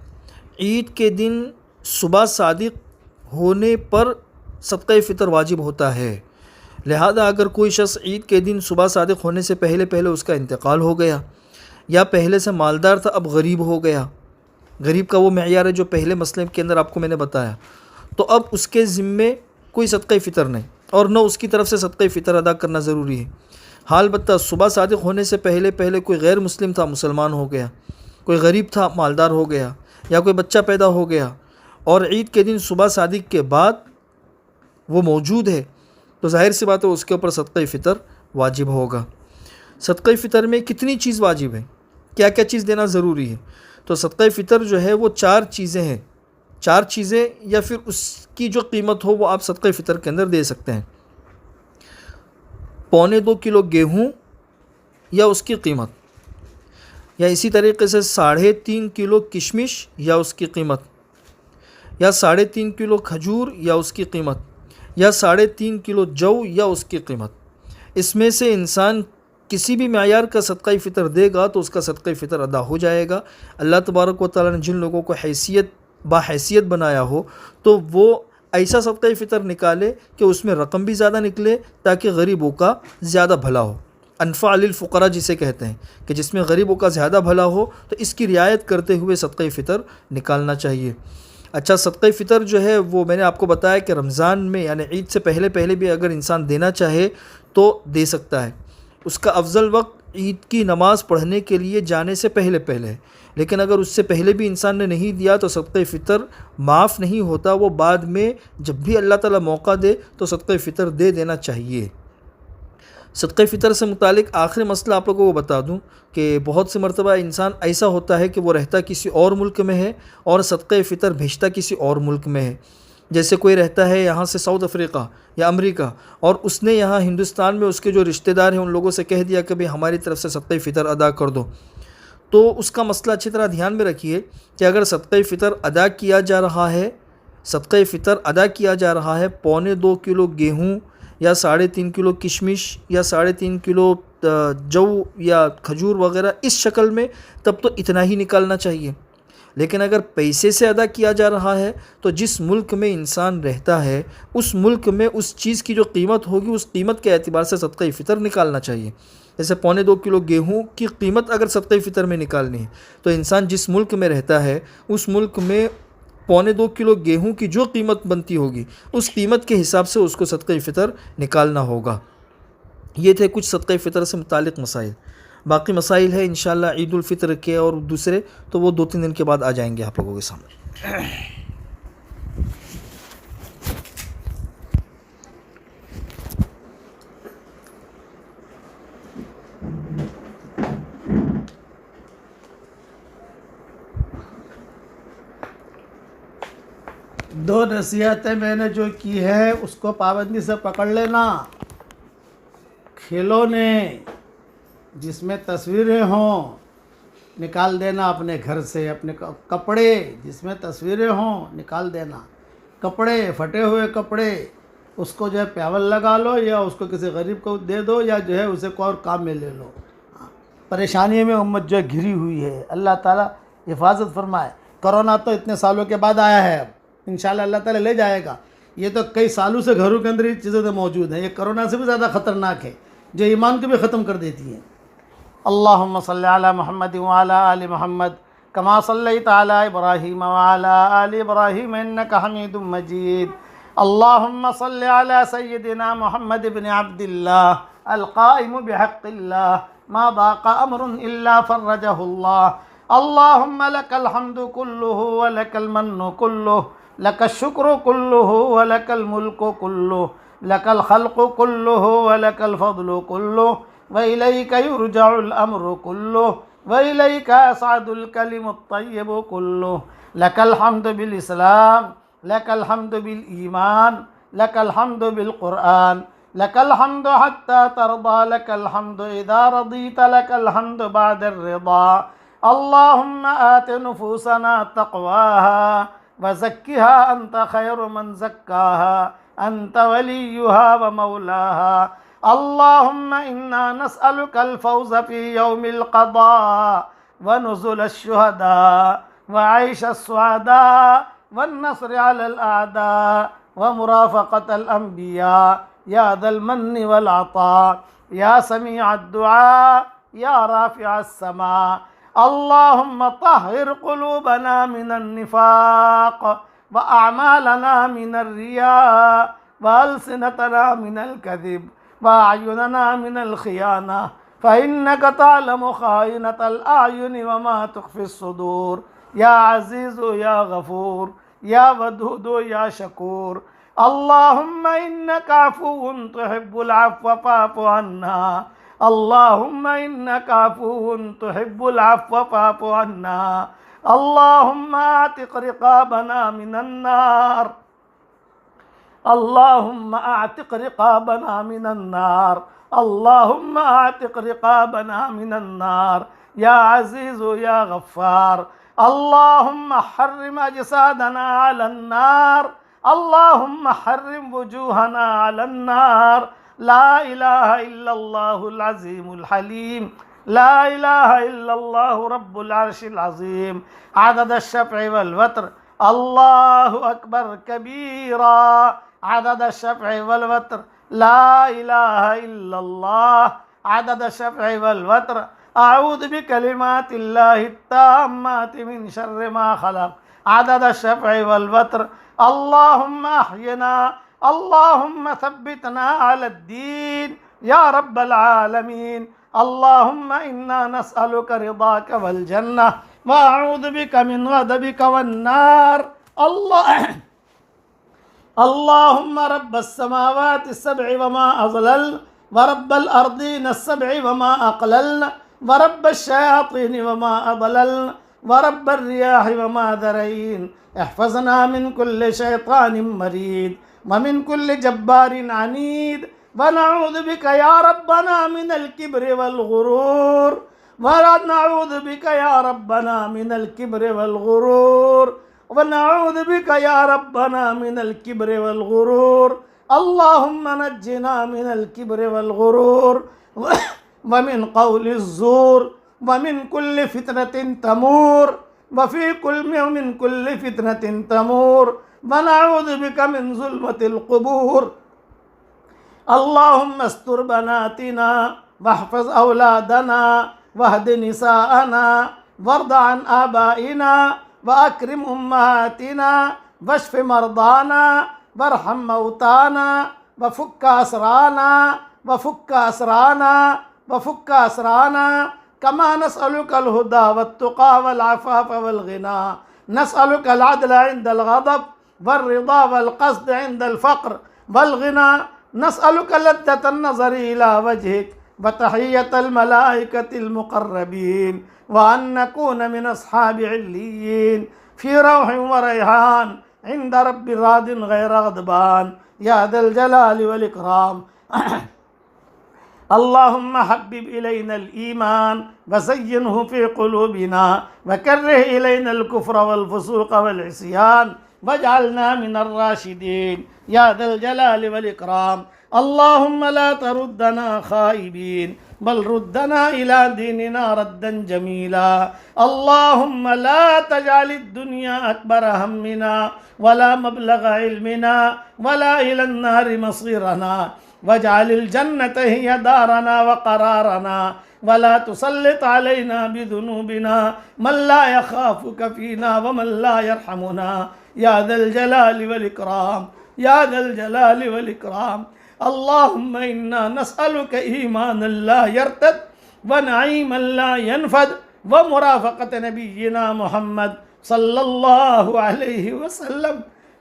عید کے دن صبح صادق ہونے پر صدقہ فطر واجب ہوتا ہے۔ لہذا اگر کوئی شخص عید کے دن صبح صادق ہونے سے پہلے اس کا انتقال ہو گیا یا پہلے سے مالدار تھا اب غریب ہو گیا، غریب کا وہ معیار ہے جو پہلے مسئلے کے اندر آپ کو میں نے بتایا، تو اب اس کے ذمے کوئی صدقہ فطر نہیں اور نہ اس کی طرف سے صدقہ فطر ادا کرنا ضروری ہے۔ حال البتہ صبح صادق ہونے سے پہلے کوئی غیر مسلم تھا مسلمان ہو گیا، کوئی غریب تھا مالدار ہو گیا، یا کوئی بچہ پیدا ہو گیا اور عید کے دن صبح صادق کے بعد وہ موجود ہے، تو ظاہر سی بات ہے اس کے اوپر صدقہ فطر واجب ہوگا۔ صدقہ فطر میں کتنی چیز واجب ہے، کیا کیا چیز دینا ضروری ہے؟ تو صدقہ فطر جو ہے وہ 4 چیزیں ہیں، 4 چیزیں یا پھر اس کی جو قیمت ہو وہ آپ صدقہ فطر کے اندر دے سکتے ہیں۔ 2.25 کلو گیہوں یا اس کی قیمت، یا اسی طریقے سے 3.5 کلو کشمش یا اس کی قیمت، یا 3.5 کلو کھجور یا اس کی قیمت، یا 3.5 کلو جو یا اس کی قیمت۔ اس میں سے انسان کسی بھی معیار کا صدقہ فطر دے گا تو اس کا صدقہ فطر ادا ہو جائے گا۔ اللہ تبارک و تعالیٰ نے جن لوگوں کو باحیثیت بنایا ہو تو وہ ایسا صدقہ فطر نکالے کہ اس میں رقم بھی زیادہ نکلے تاکہ غریبوں کا زیادہ بھلا ہو۔ انفع للفقراء جسے کہتے ہیں، کہ جس میں غریبوں کا زیادہ بھلا ہو، تو اس کی رعایت کرتے ہوئے صدقہ فطر نکالنا چاہیے۔ اچھا، صدقہ فطر جو ہے وہ میں نے آپ کو بتایا کہ رمضان میں یعنی عید سے پہلے بھی اگر انسان دینا چاہے تو دے سکتا ہے۔ اس کا افضل وقت عید کی نماز پڑھنے کے لیے جانے سے پہلے ہے، لیکن اگر اس سے پہلے بھی انسان نے نہیں دیا تو صدقہ فطر معاف نہیں ہوتا، وہ بعد میں جب بھی اللہ تعالیٰ موقع دے تو صدقہ فطر دے دینا چاہیے۔ صدقہ فطر سے متعلق آخری مسئلہ آپ لوگوں کو بتا دوں کہ بہت سے مرتبہ انسان ایسا ہوتا ہے کہ وہ رہتا کسی اور ملک میں ہے اور صدقہ فطر بھیجتا کسی اور ملک میں ہے۔ جیسے کوئی رہتا ہے یہاں سے ساؤتھ افریقہ یا امریکہ، اور اس نے یہاں ہندوستان میں اس کے جو رشتہ دار ہیں ان لوگوں سے کہہ دیا کہ بھئی ہماری طرف سے صدقہ فطر ادا کر دو، تو اس کا مسئلہ اچھی طرح دھیان میں رکھیے کہ اگر صدقہ فطر ادا کیا جا رہا ہے، صدقہ فطر ادا کیا جا رہا ہے 2.25 کلو گیہوں یا 3.5 کلو کشمش یا 3.5 کلو جو یا کھجور وغیرہ اس شکل میں، تب تو اتنا ہی نکالنا چاہیے۔ لیکن اگر پیسے سے ادا کیا جا رہا ہے تو جس ملک میں انسان رہتا ہے اس ملک میں اس چیز کی جو قیمت ہوگی اس قیمت کے اعتبار سے صدقہ فطر نکالنا چاہیے۔ جیسے 2.25 کلو گیہوں کی قیمت اگر صدقہ فطر میں نکالنی ہے تو انسان جس ملک میں رہتا ہے اس ملک میں 2.25 کلو گیہوں کی جو قیمت بنتی ہوگی اس قیمت کے حساب سے اس کو صدقہ فطر نکالنا ہوگا۔ یہ تھے کچھ صدقہ فطر سے متعلق مسائل۔ باقی مسائل ہے انشاءاللہ عید الفطر کے اور دوسرے، تو وہ 2-3 دن کے بعد آ جائیں گے آپ لوگوں کے سامنے۔ دو نصیحتیں میں نے جو کی ہے اس کو پابندی سے پکڑ لینا۔ کھلونے جس میں تصویریں ہوں نکال دینا اپنے گھر سے، اپنے کپڑے جس میں تصویریں ہوں نکال دینا، کپڑے پھٹے ہوئے کپڑے اس کو جو ہے پیول لگا لو یا اس کو کسی غریب کو دے دو یا جو ہے اسے کوئی اور کام میں لے لو۔ پریشانی میں امت جو ہے گھری ہوئی ہے، اللہ تعالیٰ حفاظت فرمائے۔ کرونا تو اتنے سالوں کے بعد آیا ہے، اب انشاءاللہ اللہ تعالیٰ لے جائے گا۔ یہ تو کئی سالوں سے گھروں کے اندر یہ چیزیں تو موجود ہیں، یہ کرونا سے بھی زیادہ خطرناک ہے جو ایمان کو بھی ختم کر دیتی ہیں۔ اللہم صلی علی محمد وعلی آل محمد کما صلیت علی ابراہیم وعلی آل ابراہیم انک حمید مجید۔ اللہم صلی علی سیدنا محمد بن عبد اللہ القائم بحق اللہ ما ضاق امر الا فرجہ اللہ۔ اللہم لک الحمد کلہ ولک المن کلہ، لک الشکر کلہ ولک الملک کلہ، لک الخلق کلہ ولک الفضل کلہ، وإلیک یرجع الامر کلہ، وإلیک یصعد الکلم الطیب کلہ۔ لک الحمد بالاسلام، لک الحمد بالایمان، لک الحمد بالقرآن، لک الحمد حتی ترضى، لک الحمد اذا رضیت، لک الحمد بعد الرضا۔ اللہم آت نفوسنا تقواها وزکها انت خیر من زکاها انت ولیها ومولاها۔ اللہم انا نسألک الفوز فی یوم القضاء ونزل الشہداء وعیش السعداء والنصر علی الاعداء ومرافقة الانبیاء یا ذا المن والعطاء یا سمیع الدعاء یا رافع السماء۔ اللہم طہر قلوبنا من النفاق واعمالنا من الریاء والسنتنا من الکذب واعیننا من الخیانہ فإنک تعلم خائنة الأعین وما تخفی الصدور۔ یا عزیز یا غفور یا ودود یا شکور۔ اللہم انک عفو تحب العفو فاعف عنا۔ اللہم انک عفو تحب العفو فاعف عنا۔ اللہم اعتق رقابنا من النار، اللہم اعتق رقابنا من النار، اللہم اعتق رقابنا من النار یا عزیز یا غفار۔ اللہم حرم اجسادنا علی النار، اللہم حرم وجوہنا علی النار۔ لا الہ الا اللہ العظیم الحلیم، لا الہ الا اللہ رب العرش العظیم۔ عدد الشفع والوتر، اللہ اکبر کبیرا۔ عدد الشفع والوتر، لا الہ الا اللہ عدد الشفع والوتر أعوذ بكلمات الله التامات من شر ما خلق عدد الشفع والوتر اللهم أحينا اللهم ثبتنا على الدين يا رب العالمين اللهم إنا نسألك رضاك والجنة وأعوذ بك من غضبك والنار اللهم رب السماوات السبع وما أضلل ورب الأرضين السبع وما أقللن ورب الشياطين وما أضللن ورب الرياح وما ذرين احفظنا من كل شيطان مريد ومن كل جبار عنيد ونعوذ بك يا ربنا من الكبر والغرور ونعوذ بك يا ربنا من الكبر والغرور ونعوذ بك يا ربنا من الكبر والغرور اللهم نجنا من الكبر والغرور ومن قول الزور ومن كل فتنة تمور ومن كل فتنة تمور ونعوذ بك من ظلمة القبور اللهم استر بناتنا واحفظ أولادنا واهد نساءنا وارض عن آبائنا وأكرم أمهاتنا واشف مرضانا وارحم موتانا وفك أسرانا كما نسألك الهدى والتقى والعفاف والغنى نسألك العدل عند الغضب والرضا والقصد عند الفقر والغنى نسألك لذة النظر إلى وجهك وتحية الملائكة المقربين وأن نكون من أصحاب عليين في روح وريحان عند رب راض غير غضبان يا ذا الجلال والإكرام اللهم حبب إلينا الإيمان وزينه في قلوبنا وكره إلينا الكفر والفسوق والعصيان واجعلنا من الراشدين يا ذا الجلال والإكرام اللهم لا تردنا خائبين بل ردنا إلى ديننا ردا جميلا اللهم لا تجعل الدنيا أكبر همنا ولا مبلغ علمنا ولا إلى النار مصيرنا واجعل الجنة هي دارنا وقرارنا ولا تسلط علينا بذنوبنا من لا يخافك فينا ومن لا يرحمنا يا ذا الجلال والإكرام يا ذا الجلال والإكرام اللهم إنا نسألك إيمانا لا يرتد ونعيما لا ينفد ومرافقة نبينا محمد صلى الله عليه وسلم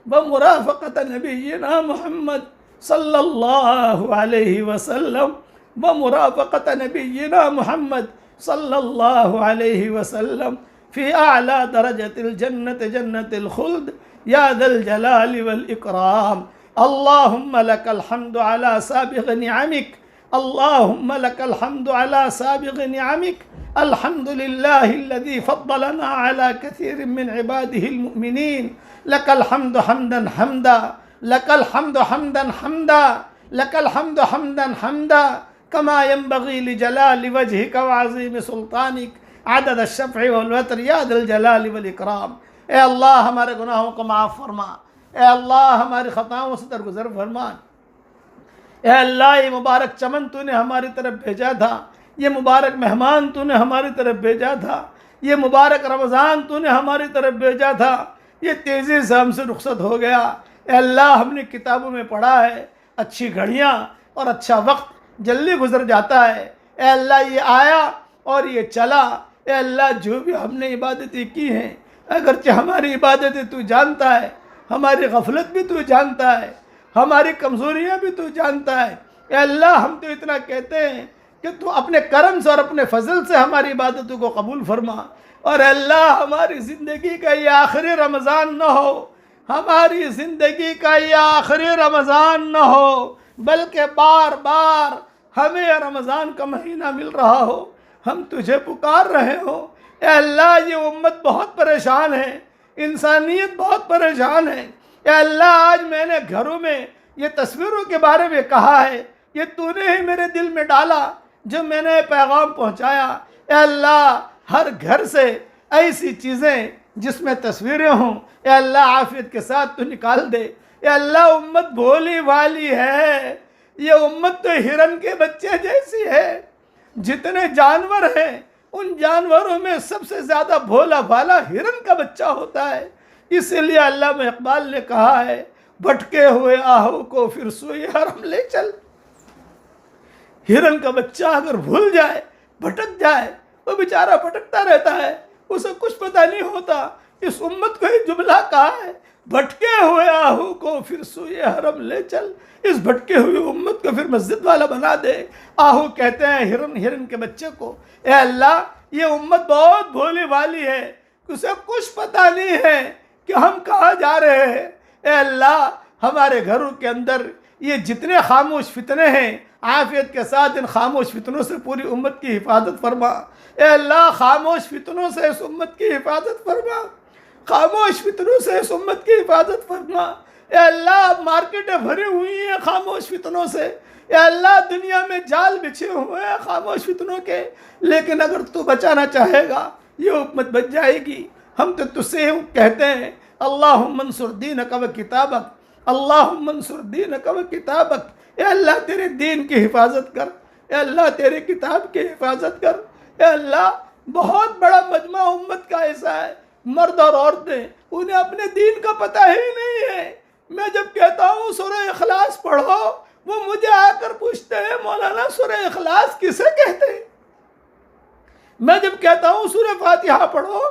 ومرافقة نبينا محمد صلى الله عليه وسلم ومرافقة نبينا محمد صلى الله عليه وسلم في أعلى درجة الجنة جنة الخلد يا ذا الجلال والإكرام اللهم لك الحمد على سابغ نعمك اللهم لك الحمد على سابغ نعمك الحمد لله الذي فضلنا على كثير من عباده المؤمنين لك الحمد حمدا حمدا لك الحمد حمدا حمدا لك الحمد حمدا حمدا كما ينبغي لجلال وجهك وعظيم سلطانك عدد الشفع والوتر يا ذا الجلال والإكرام اے اللہ ہمارے گناہوں کو معاف فرما اے اللہ ہماری خطاؤں سے درگزر فرما اے اللہ یہ مبارک چمن تو نے ہماری طرف بھیجا تھا یہ مبارک مہمان تو نے ہماری طرف بھیجا تھا یہ مبارک رمضان تو نے ہماری طرف بھیجا تھا یہ تیزی سے ہم سے رخصت ہو گیا اے اللہ ہم نے کتابوں میں پڑھا ہے اچھی گھڑیاں اور اچھا وقت جلدی گزر جاتا ہے اے اللہ یہ آیا اور یہ چلا اے اللہ جو بھی ہم نے عبادتیں کی ہیں اگرچہ ہماری عبادتیں تو جانتا ہے ہماری غفلت بھی تو جانتا ہے ہماری کمزوریاں بھی تو جانتا ہے اے اللہ ہم تو اتنا کہتے ہیں کہ تو اپنے کرم سے اور اپنے فضل سے ہماری عبادتوں کو قبول فرما اور اے اللہ ہماری زندگی کا یہ آخری رمضان نہ ہو ہماری زندگی کا یہ آخری رمضان نہ ہو بلکہ بار بار ہمیں رمضان کا مہینہ مل رہا ہو ہم تجھے پکار رہے ہوں اے اللہ یہ امت بہت پریشان ہے انسانیت بہت پریشان ہے اے اللہ آج میں نے گھروں میں یہ تصویروں کے بارے میں کہا ہے یہ تو نے ہی میرے دل میں ڈالا جو میں نے پیغام پہنچایا اے اللہ ہر گھر سے ایسی چیزیں جس میں تصویریں ہوں اے اللہ عافیت کے ساتھ تو نکال دے اے اللہ امت بھولی والی ہے یہ امت تو ہرن کے بچے جیسی ہے جتنے جانور ہیں ان جانوروں میں سب سے زیادہ بھولا بھالا ہرن کا بچہ ہوتا ہے۔ اسی لیے علامہ اقبال نے کہا ہے بھٹکے ہوئے آہو کو پھر سوئی حرم لے چل۔ ہرن کا بچہ اگر بھول جائے، بھٹک جائے، وہ بیچارہ بھٹکتا رہتا ہے، اسے کچھ پتہ نہیں ہوتا۔ اس امت کو ایک جملہ کہا ہے بھٹکے ہوئے آہو کو پھر سوئے حرم لے چل۔ اس بھٹکے ہوئے امت کو پھر مسجد والا بنا دے۔ آہو کہتے ہیں ہرن کے بچے کو، اے اللہ یہ امت بہت بھولی والی ہے، اسے کچھ پتہ نہیں ہے کہ ہم کہاں جا رہے ہیں۔ اے اللہ ہمارے گھروں کے اندر یہ جتنے خاموش فتنے ہیں، عافیت کے ساتھ ان خاموش فتنوں سے پوری امت کی حفاظت فرما۔ اے اللہ خاموش فتنوں سے اس امت کی حفاظت فرما، خاموش فتنوں سے اس امت کی حفاظت فرما۔ اے اللہ مارکیٹیں بھری ہوئی ہیں خاموش فتنوں سے، اے اللہ دنیا میں جال بچھے ہوئے ہیں خاموش فتنوں کے، لیکن اگر تو بچانا چاہے گا یہ امت بچ جائے گی۔ ہم تو تجھ سے کہتے ہیں اللہم انصر دینک و کتابک، اللہم انصر دینک و کتابک۔ اے اللہ تیرے دین کی حفاظت کر، اے اللہ تیرے کتاب کی حفاظت کر۔ اے اللہ بہت بڑا مجمع امت کا ایسا ہے، مرد اور عورتیں، انہیں اپنے دین کا پتہ ہی نہیں ہے۔ میں جب کہتا ہوں سورہ اخلاص پڑھو، وہ مجھے آ کر پوچھتے ہیں مولانا سورہ اخلاص کسے کہتے ہیں؟ میں جب کہتا ہوں سورہ فاتحہ پڑھو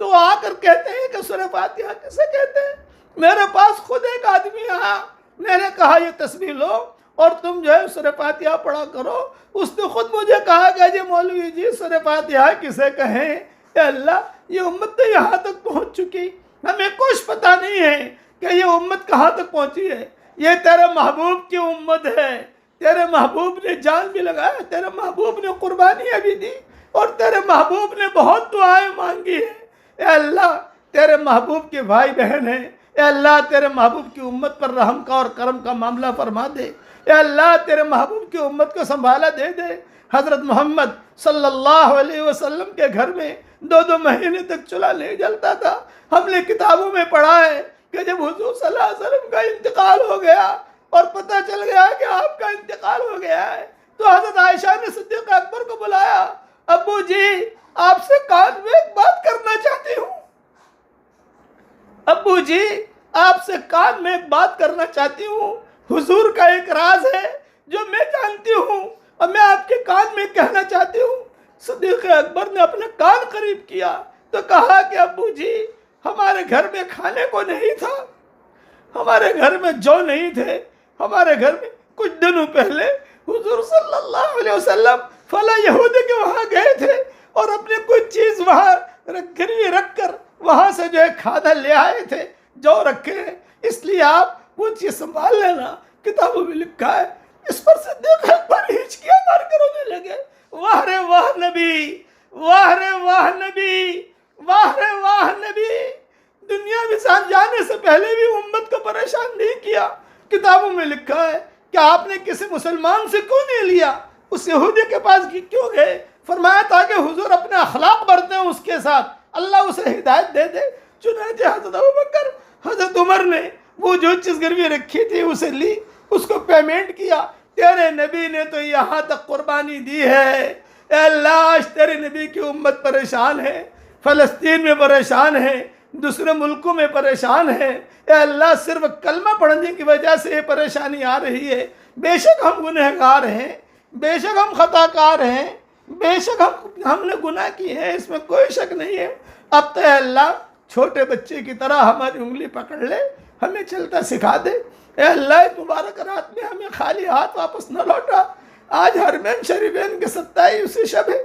تو آ کر کہتے ہیں کہ سورہ فاتحہ کسے کہتے ہیں؟ میرے پاس خود ایک آدمی آیا، میں نے کہا یہ تسبیح لو اور تم جو ہے سورہ فاتحہ پڑھا کرو۔ اس نے خود مجھے کہا کہ جی مولوی جی سورہ فاتحہ کسے کہیں؟ اے اللہ یہ امت تو یہاں تک پہنچ چکی، ہمیں کچھ پتہ نہیں ہے کہ یہ امت کہاں تک پہنچی ہے۔ یہ تیرے محبوب کی امت ہے، تیرے محبوب نے جان بھی لگایا، تیرے محبوب نے قربانیاں بھی دی، اور تیرے محبوب نے بہت دعائیں مانگی ہیں۔ اے اللہ تیرے محبوب کے بھائی بہن ہیں، اے اللہ تیرے محبوب کی امت پر رحم کا اور کرم کا معاملہ فرما دے۔ اے اللہ تیرے محبوب کی امت کو سنبھالا دے دے۔ حضرت محمد صلی اللہ علیہ وسلم کے گھر میں 2 مہینے تک چولہا نہیں جلتا تھا۔ ہم نے کتابوں میں پڑھا ہے کہ جب حضور صلی اللہ علیہ وسلم کا انتقال ہو گیا اور پتہ چل گیا کہ آپ کا انتقال ہو گیا ہے، تو حضرت عائشہ نے صدیق اکبر کو بلایا، ابو جی آپ سے کان میں ایک بات کرنا چاہتی ہوں، ابو جی آپ سے کان میں ایک بات کرنا چاہتی ہوں، حضور کا ایک راز ہے جو میں جانتی ہوں اور میں آپ کے کان میں کہنا چاہتی ہوں۔ صدیق اکبر نے اپنا کان قریب کیا تو کہا کہ ابو جی ہمارے گھر میں کھانے کو نہیں تھا، ہمارے گھر میں جو نہیں تھے، ہمارے گھر میں کچھ دنوں پہلے حضور صلی اللہ علیہ وسلم فلاں یہودی کے وہاں گئے تھے اور اپنے کچھ چیز وہاں گروی رکھ کر وہاں سے جو ہے کھانا لے آئے تھے، جو رکھے ہیں، اس لیے آپ وہ چیز سنبھال لینا، کتابوں میں لکھا ہے۔ اس پر صدیق اکبر ہچکیاں مار کر رونے لگے، واہ رے واہ نبی، واہ رے واہ نبی، واہ رے واہ نبی، دنیا میں جانے سے پہلے بھی امت کو پریشان نہیں کیا۔ کتابوں میں لکھا ہے کہ آپ نے کسی مسلمان سے کیوں نہیں لیا، اس یہودی کے پاس کیوں گئے؟ فرمایا تاکہ حضور اپنے اخلاق برتیں اس کے ساتھ، اللہ اسے ہدایت دے دے۔ چنانچہ حضرت ابوبکر حضرت عمر نے وہ جو چیز گروی رکھی تھی اسے لی، اس کو پیمنٹ کیا۔ تیرے نبی نے تو یہاں تک قربانی دی ہے، اے اللہ آج تیرے نبی کی امت پریشان ہے، فلسطین میں پریشان ہے، دوسرے ملکوں میں پریشان ہے، اے اللہ صرف کلمہ پڑھنے کی وجہ سے یہ پریشانی آ رہی ہے۔ بے شک ہم گنہگار ہیں، بے شک ہم خطا کار ہیں، بے شک ہم نے گناہ کی ہے، اس میں کوئی شک نہیں ہے۔ اب تو اے اللہ چھوٹے بچے کی طرح ہماری انگلی پکڑ لے، ہمیں چلتا سکھا دے۔ اے اللہ اس مبارک رات میں ہمیں خالی ہاتھ واپس نہ لوٹا۔ آج حرمین شریفین کے 27ویں شب ہے،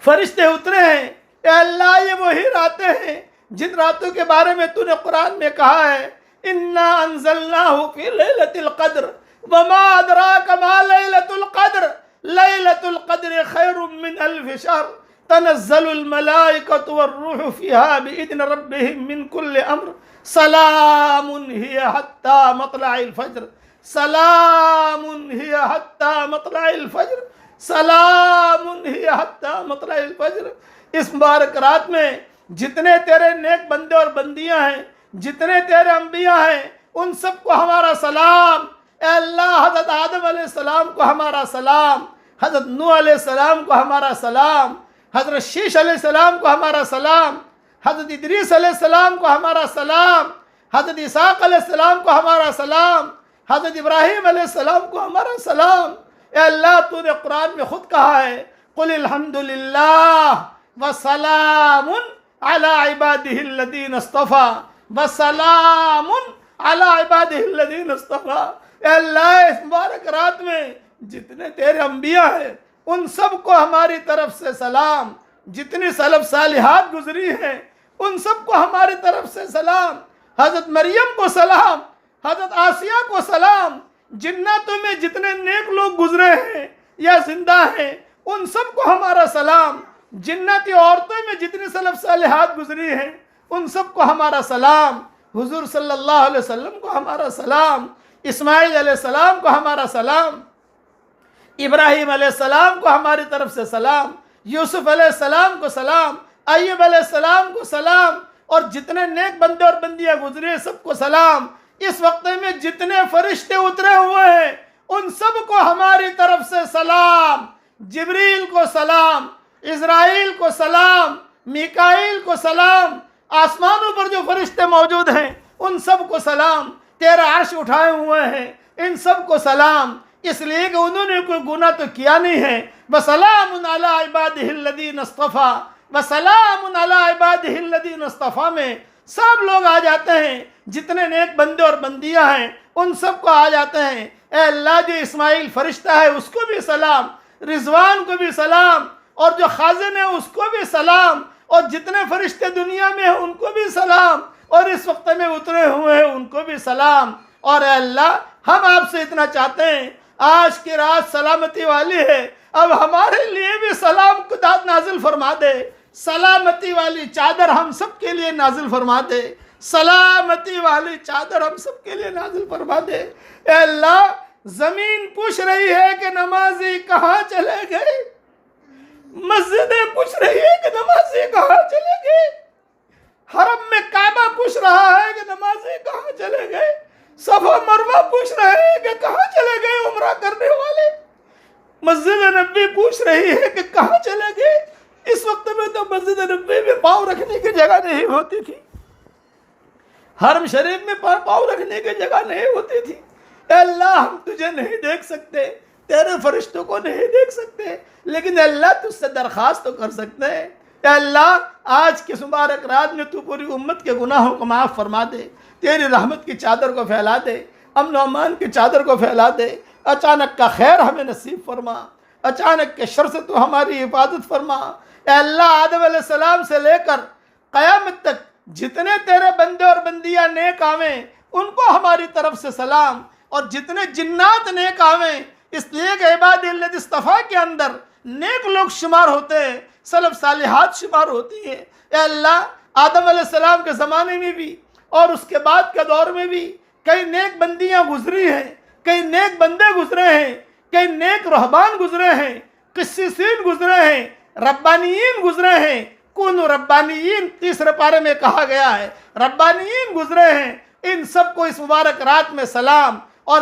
فرشتے اترے ہیں۔ اے اللہ یہ وہی راتیں ہیں جن راتوں کے بارے میں تو نے قرآن میں کہا ہے اِنَّا أَنزَلْنَاهُ فِي لَيْلَةِ الْقَدْرِ وَمَا أَدْرَاكَ مَا لَيْلَةُ الْقَدْرِ لَيْلَةُ الْقَدْرِ خَيْرٌ مِّنْ أَلْفِ شَهْرٍ تَنَزَّلُ الْمَلَائِكَةُ وَالرُّوحُ فِيهَا بِإِذْنِ رَبِّهِم مِّن كُلِّ أَمْرٍ سَلَامٌ هِيَ حَتَّىٰ مَطْلَعِ الْفَجْرِ سَلَامٌ هِيَ حَتَّىٰ مَطْلَعِ الْفَجْرِ سَلَامٌ هِيَ حَتَّىٰ مَطْلَعِ الْفَجْرِ۔ اس مبارک رات میں جتنے تیرے نیک بندے اور بندیاں ہیں، جتنے تیرے انبیاء ہیں، ان سب کو ہمارا سلام۔ اے اللہ حضرت آدم علیہ السلام کو ہمارا سلام، حضرت نوح علیہ السلام کو ہمارا سلام، حضرت شیش علیہ السلام کو ہمارا سلام، حضرت ادریس علیہ السلام کو ہمارا سلام، حضرت اسحاق علیہ السلام کو ہمارا سلام، حضرت ابراہیم علیہ السلام کو ہمارا سلام۔ اے اللہ، تو نے قرآن میں خود کہا ہے قل الحمد للہ وسلام علی عبادہ الذین اصطفیٰ، وسلام علی عبادہ الذین اصطفیٰ۔ اے اللہ، اس مبارک رات میں جتنے تیرے انبیاء ہیں ان سب کو ہماری طرف سے سلام، جتنی سلف صالحات گزری ہیں ان سب کو ہماری طرف سے سلام، حضرت مریم کو سلام، حضرت آسیہ کو سلام، جناتوں میں جتنے نیک لوگ گزرے ہیں یا زندہ ہیں ان سب کو ہمارا سلام، جنتی عورتوں میں جتنی سلف صالحات گزری ہیں ان سب کو ہمارا سلام، حضور صلی اللہ علیہ وسلم کو ہمارا سلام، اسماعیل علیہ السلام کو ہمارا سلام، ابراہیم علیہ السلام کو ہماری طرف سے سلام، یوسف علیہ السلام کو سلام، ایوب علیہ السلام کو سلام، اور جتنے نیک بندے اور بندیاں گزرے سب کو سلام۔ اس وقت میں جتنے فرشتے اترے ہوئے ہیں ان سب کو ہماری طرف سے سلام، جبریل کو سلام، اسرائیل کو سلام، میکائیل کو سلام، آسمانوں پر جو فرشتے موجود ہیں ان سب کو سلام، تیرا عرش اٹھائے ہوئے ہیں ان سب کو سلام، اس لیے کہ انہوں نے کوئی گناہ تو کیا نہیں ہے۔ وَسَلَامٌ عَلَىٰ عِبَادِهِ الَّذِينَ اصْطَفَىٰ، وَسَلَامٌ عَلَىٰ عِبَادِهِ الَّذِينَ اصْطَفَىٰ میں سب لوگ آ جاتے ہیں، جتنے نیک بندے اور بندیاں ہیں ان سب کو آ جاتے ہیں۔ اے اللہ، جو اسماعیل فرشتہ ہے اس کو بھی سلام، رضوان کو بھی سلام، اور جو خازن ہے اس کو بھی سلام، اور جتنے فرشتے دنیا میں ہیں ان کو بھی سلام، اور اس وقت میں اترے ہوئے ہیں ان کو بھی سلام۔ اور اے اللہ، ہم آپ سے اتنا چاہتے ہیں، آج کی رات سلامتی والی ہے، اب ہمارے لیے بھی سلام کو نازل فرما دے، سلامتی والی چادر ہم سب کے لیے نازل فرما دے، سلامتی والی چادر ہم سب کے لیے نازل فرما دے۔ اے اللہ، زمین پوچھ رہی ہے کہ نمازی کہاں چلے گئے، مسجدیں پوچھ رہی ہے کہ نمازی کہاں چلے گئے، حرم میں کعبہ پوچھ رہا ہے کہ نمازی کہاں چلے گئے، صفا مروہ پوچھ رہے ہیں کہ کہاں چلے گئے عمرہ کرنے والے، مسجد نبی پوچھ رہی ہے کہ کہاں چلے گئے۔ اس وقت میں تو مسجد نبی میں پاؤں رکھنے کی جگہ نہیں ہوتی تھی، حرم شریف میں پاؤں رکھنے کی جگہ نہیں ہوتی تھی۔ اے اللہ، ہم تجھے نہیں دیکھ سکتے، تیرے فرشتوں کو نہیں دیکھ سکتے، لیکن اے اللہ تجھ سے درخواست تو کر سکتے ہیں۔ اے اللہ، آج کی مبارک رات میں تو پوری امت کے گناہوں کو معاف فرما دے، تیری رحمت کی چادر کو پھیلا دے، امن و امان کی چادر کو پھیلا دے، اچانک کا خیر ہمیں نصیب فرما، اچانک کے شر سے تو ہماری حفاظت فرما۔ اے اللہ، آدم علیہ السلام سے لے کر قیامت تک جتنے تیرے بندے اور بندیاں نیک آویں ان کو ہماری طرف سے سلام، اور جتنے جنات نیک آویں، اس لیے کہ عباد الذی اصطفیٰ کے اندر نیک لوگ شمار ہوتے ہیں، سلف صالحات شمار ہوتی ہیں۔ اے اللہ، آدم علیہ السلام کے زمانے میں بھی اور اس کے بعد کے دور میں بھی کئی نیک بندیاں گزری ہیں، کئی نیک بندے گزرے ہیں، کئی نیک رہبان گزرے ہیں، قسیسین گزرے ہیں، ربانیین گزرے ہیں، کونوا ربانیین تیسرے پارے میں کہا گیا ہے، ربانیین گزرے ہیں۔ ان سب کو اس مبارک رات میں سلام، اور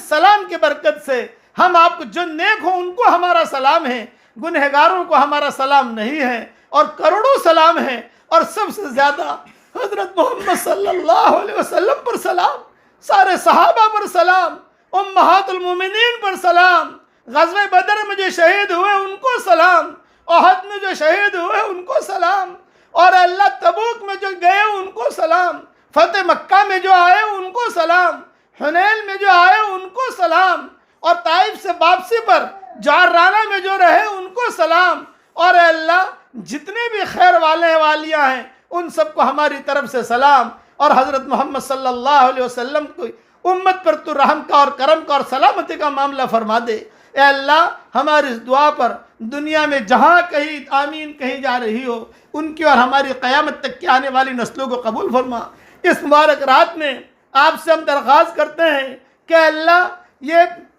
سلام کی برکت سے ہم آپ کو جو نیک ہوں ان کو ہمارا سلام ہے، گنہگاروں کو ہمارا سلام نہیں ہے، اور کروڑوں سلام ہے، اور سب سے زیادہ حضرت محمد صلی اللہ علیہ وسلم پر سلام، سارے صحابہ پر سلام، امہات المومنین پر سلام، غزوہ بدر میں جو شہید ہوئے ان کو سلام، احد میں جو شہید ہوئے ان کو سلام، اور اللہ تبوک میں جو گئے ان کو سلام، فتح مکہ میں جو آئے ان کو سلام، حنین میں جو آئے ان کو سلام، اور طائف سے واپسی پر جعرانہ میں جو رہے ان کو سلام، اور اے اللہ جتنے بھی خیر والے والیاں ہیں ان سب کو ہماری طرف سے سلام، اور حضرت محمد صلی اللہ علیہ وسلم کو امت پر تو رحم کا اور کرم کا اور سلامتی کا معاملہ فرما دے۔ اے اللہ، ہماری اس دعا پر دنیا میں جہاں کہیں آمین کہیں جا رہی ہو ان کی اور ہماری قیامت تک کی آنے والی نسلوں کو قبول فرما۔ اس مبارک رات میں آپ سے ہم درخواست کرتے ہیں کہ اللہ،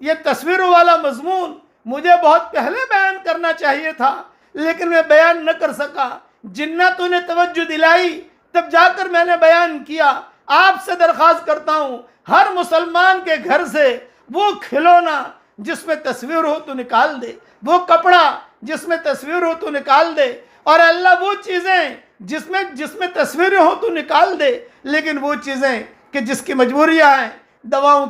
یہ تصویروں والا مضمون مجھے بہت پہلے بیان کرنا چاہیے تھا لیکن میں بیان نہ کر سکا، جناتوں نے توجہ دلائی تب جا کر میں نے بیان کیا۔ آپ سے درخواست کرتا ہوں ہر مسلمان کے گھر سے وہ کھلونا، جس میں تصویر ہو تو نکال دے، وہ کپڑا جس میں تصویر ہو تو نکال دے، اور اللہ وہ چیزیں جس میں تصویریں ہو تو نکال دے، لیکن وہ چیزیں کہ جس کی مجبوریاں ہیں، دواؤں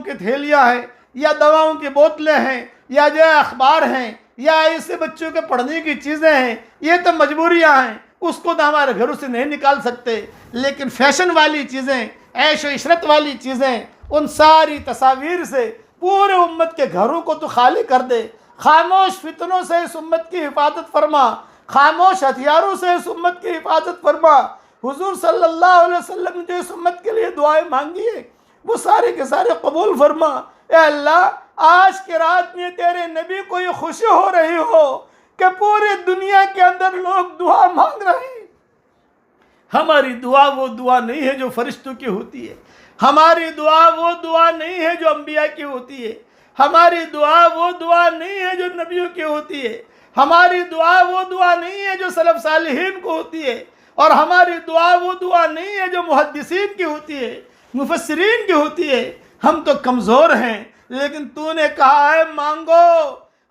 کی تھیلیاں ہیں، یا دواؤں کی بوتلیں ہیں، یا جو ہے اخبار ہیں، یا ایسے بچوں کے پڑھنے کی چیزیں ہیں، یہ تو مجبوریاں ہیں، اس کو تو ہمارے گھروں سے نہیں نکال سکتے، لیکن فیشن والی چیزیں، عیش و عشرت والی چیزیں، ان ساری تصاویر سے پورے امت کے گھروں کو تو خالی کر دے۔ خاموش فتنوں سے اس امت کی حفاظت فرما، خاموش ہتھیاروں سے اس امت کی حفاظت فرما۔ حضور صلی اللہ علیہ وسلم نے جو اس امت کے لیے دعائیں مانگی ہیں وہ سارے کے سارے قبول فرما۔ اے اللہ، آج کی رات میں تیرے نبی کو یہ خوشی ہو رہی ہو کہ پوری دنیا کے اندر لوگ دعا مانگ رہے ہیں، ہماری دعا وہ دعا نہیں ہے جو فرشتوں کی ہوتی ہے، ہماری دعا وہ دعا نہیں ہے جو انبیاء کی ہوتی ہے، ہماری دعا وہ دعا نہیں ہے جو نبیوں کی ہوتی ہے، ہماری دعا وہ دعا نہیں ہے جو سلف صالحین کو ہوتی ہے، اور ہماری دعا وہ دعا نہیں ہے جو محدثین کی ہوتی ہے، مفسرین کی ہوتی ہے۔ ہم تو کمزور ہیں، لیکن تو نے کہا ہے مانگو۔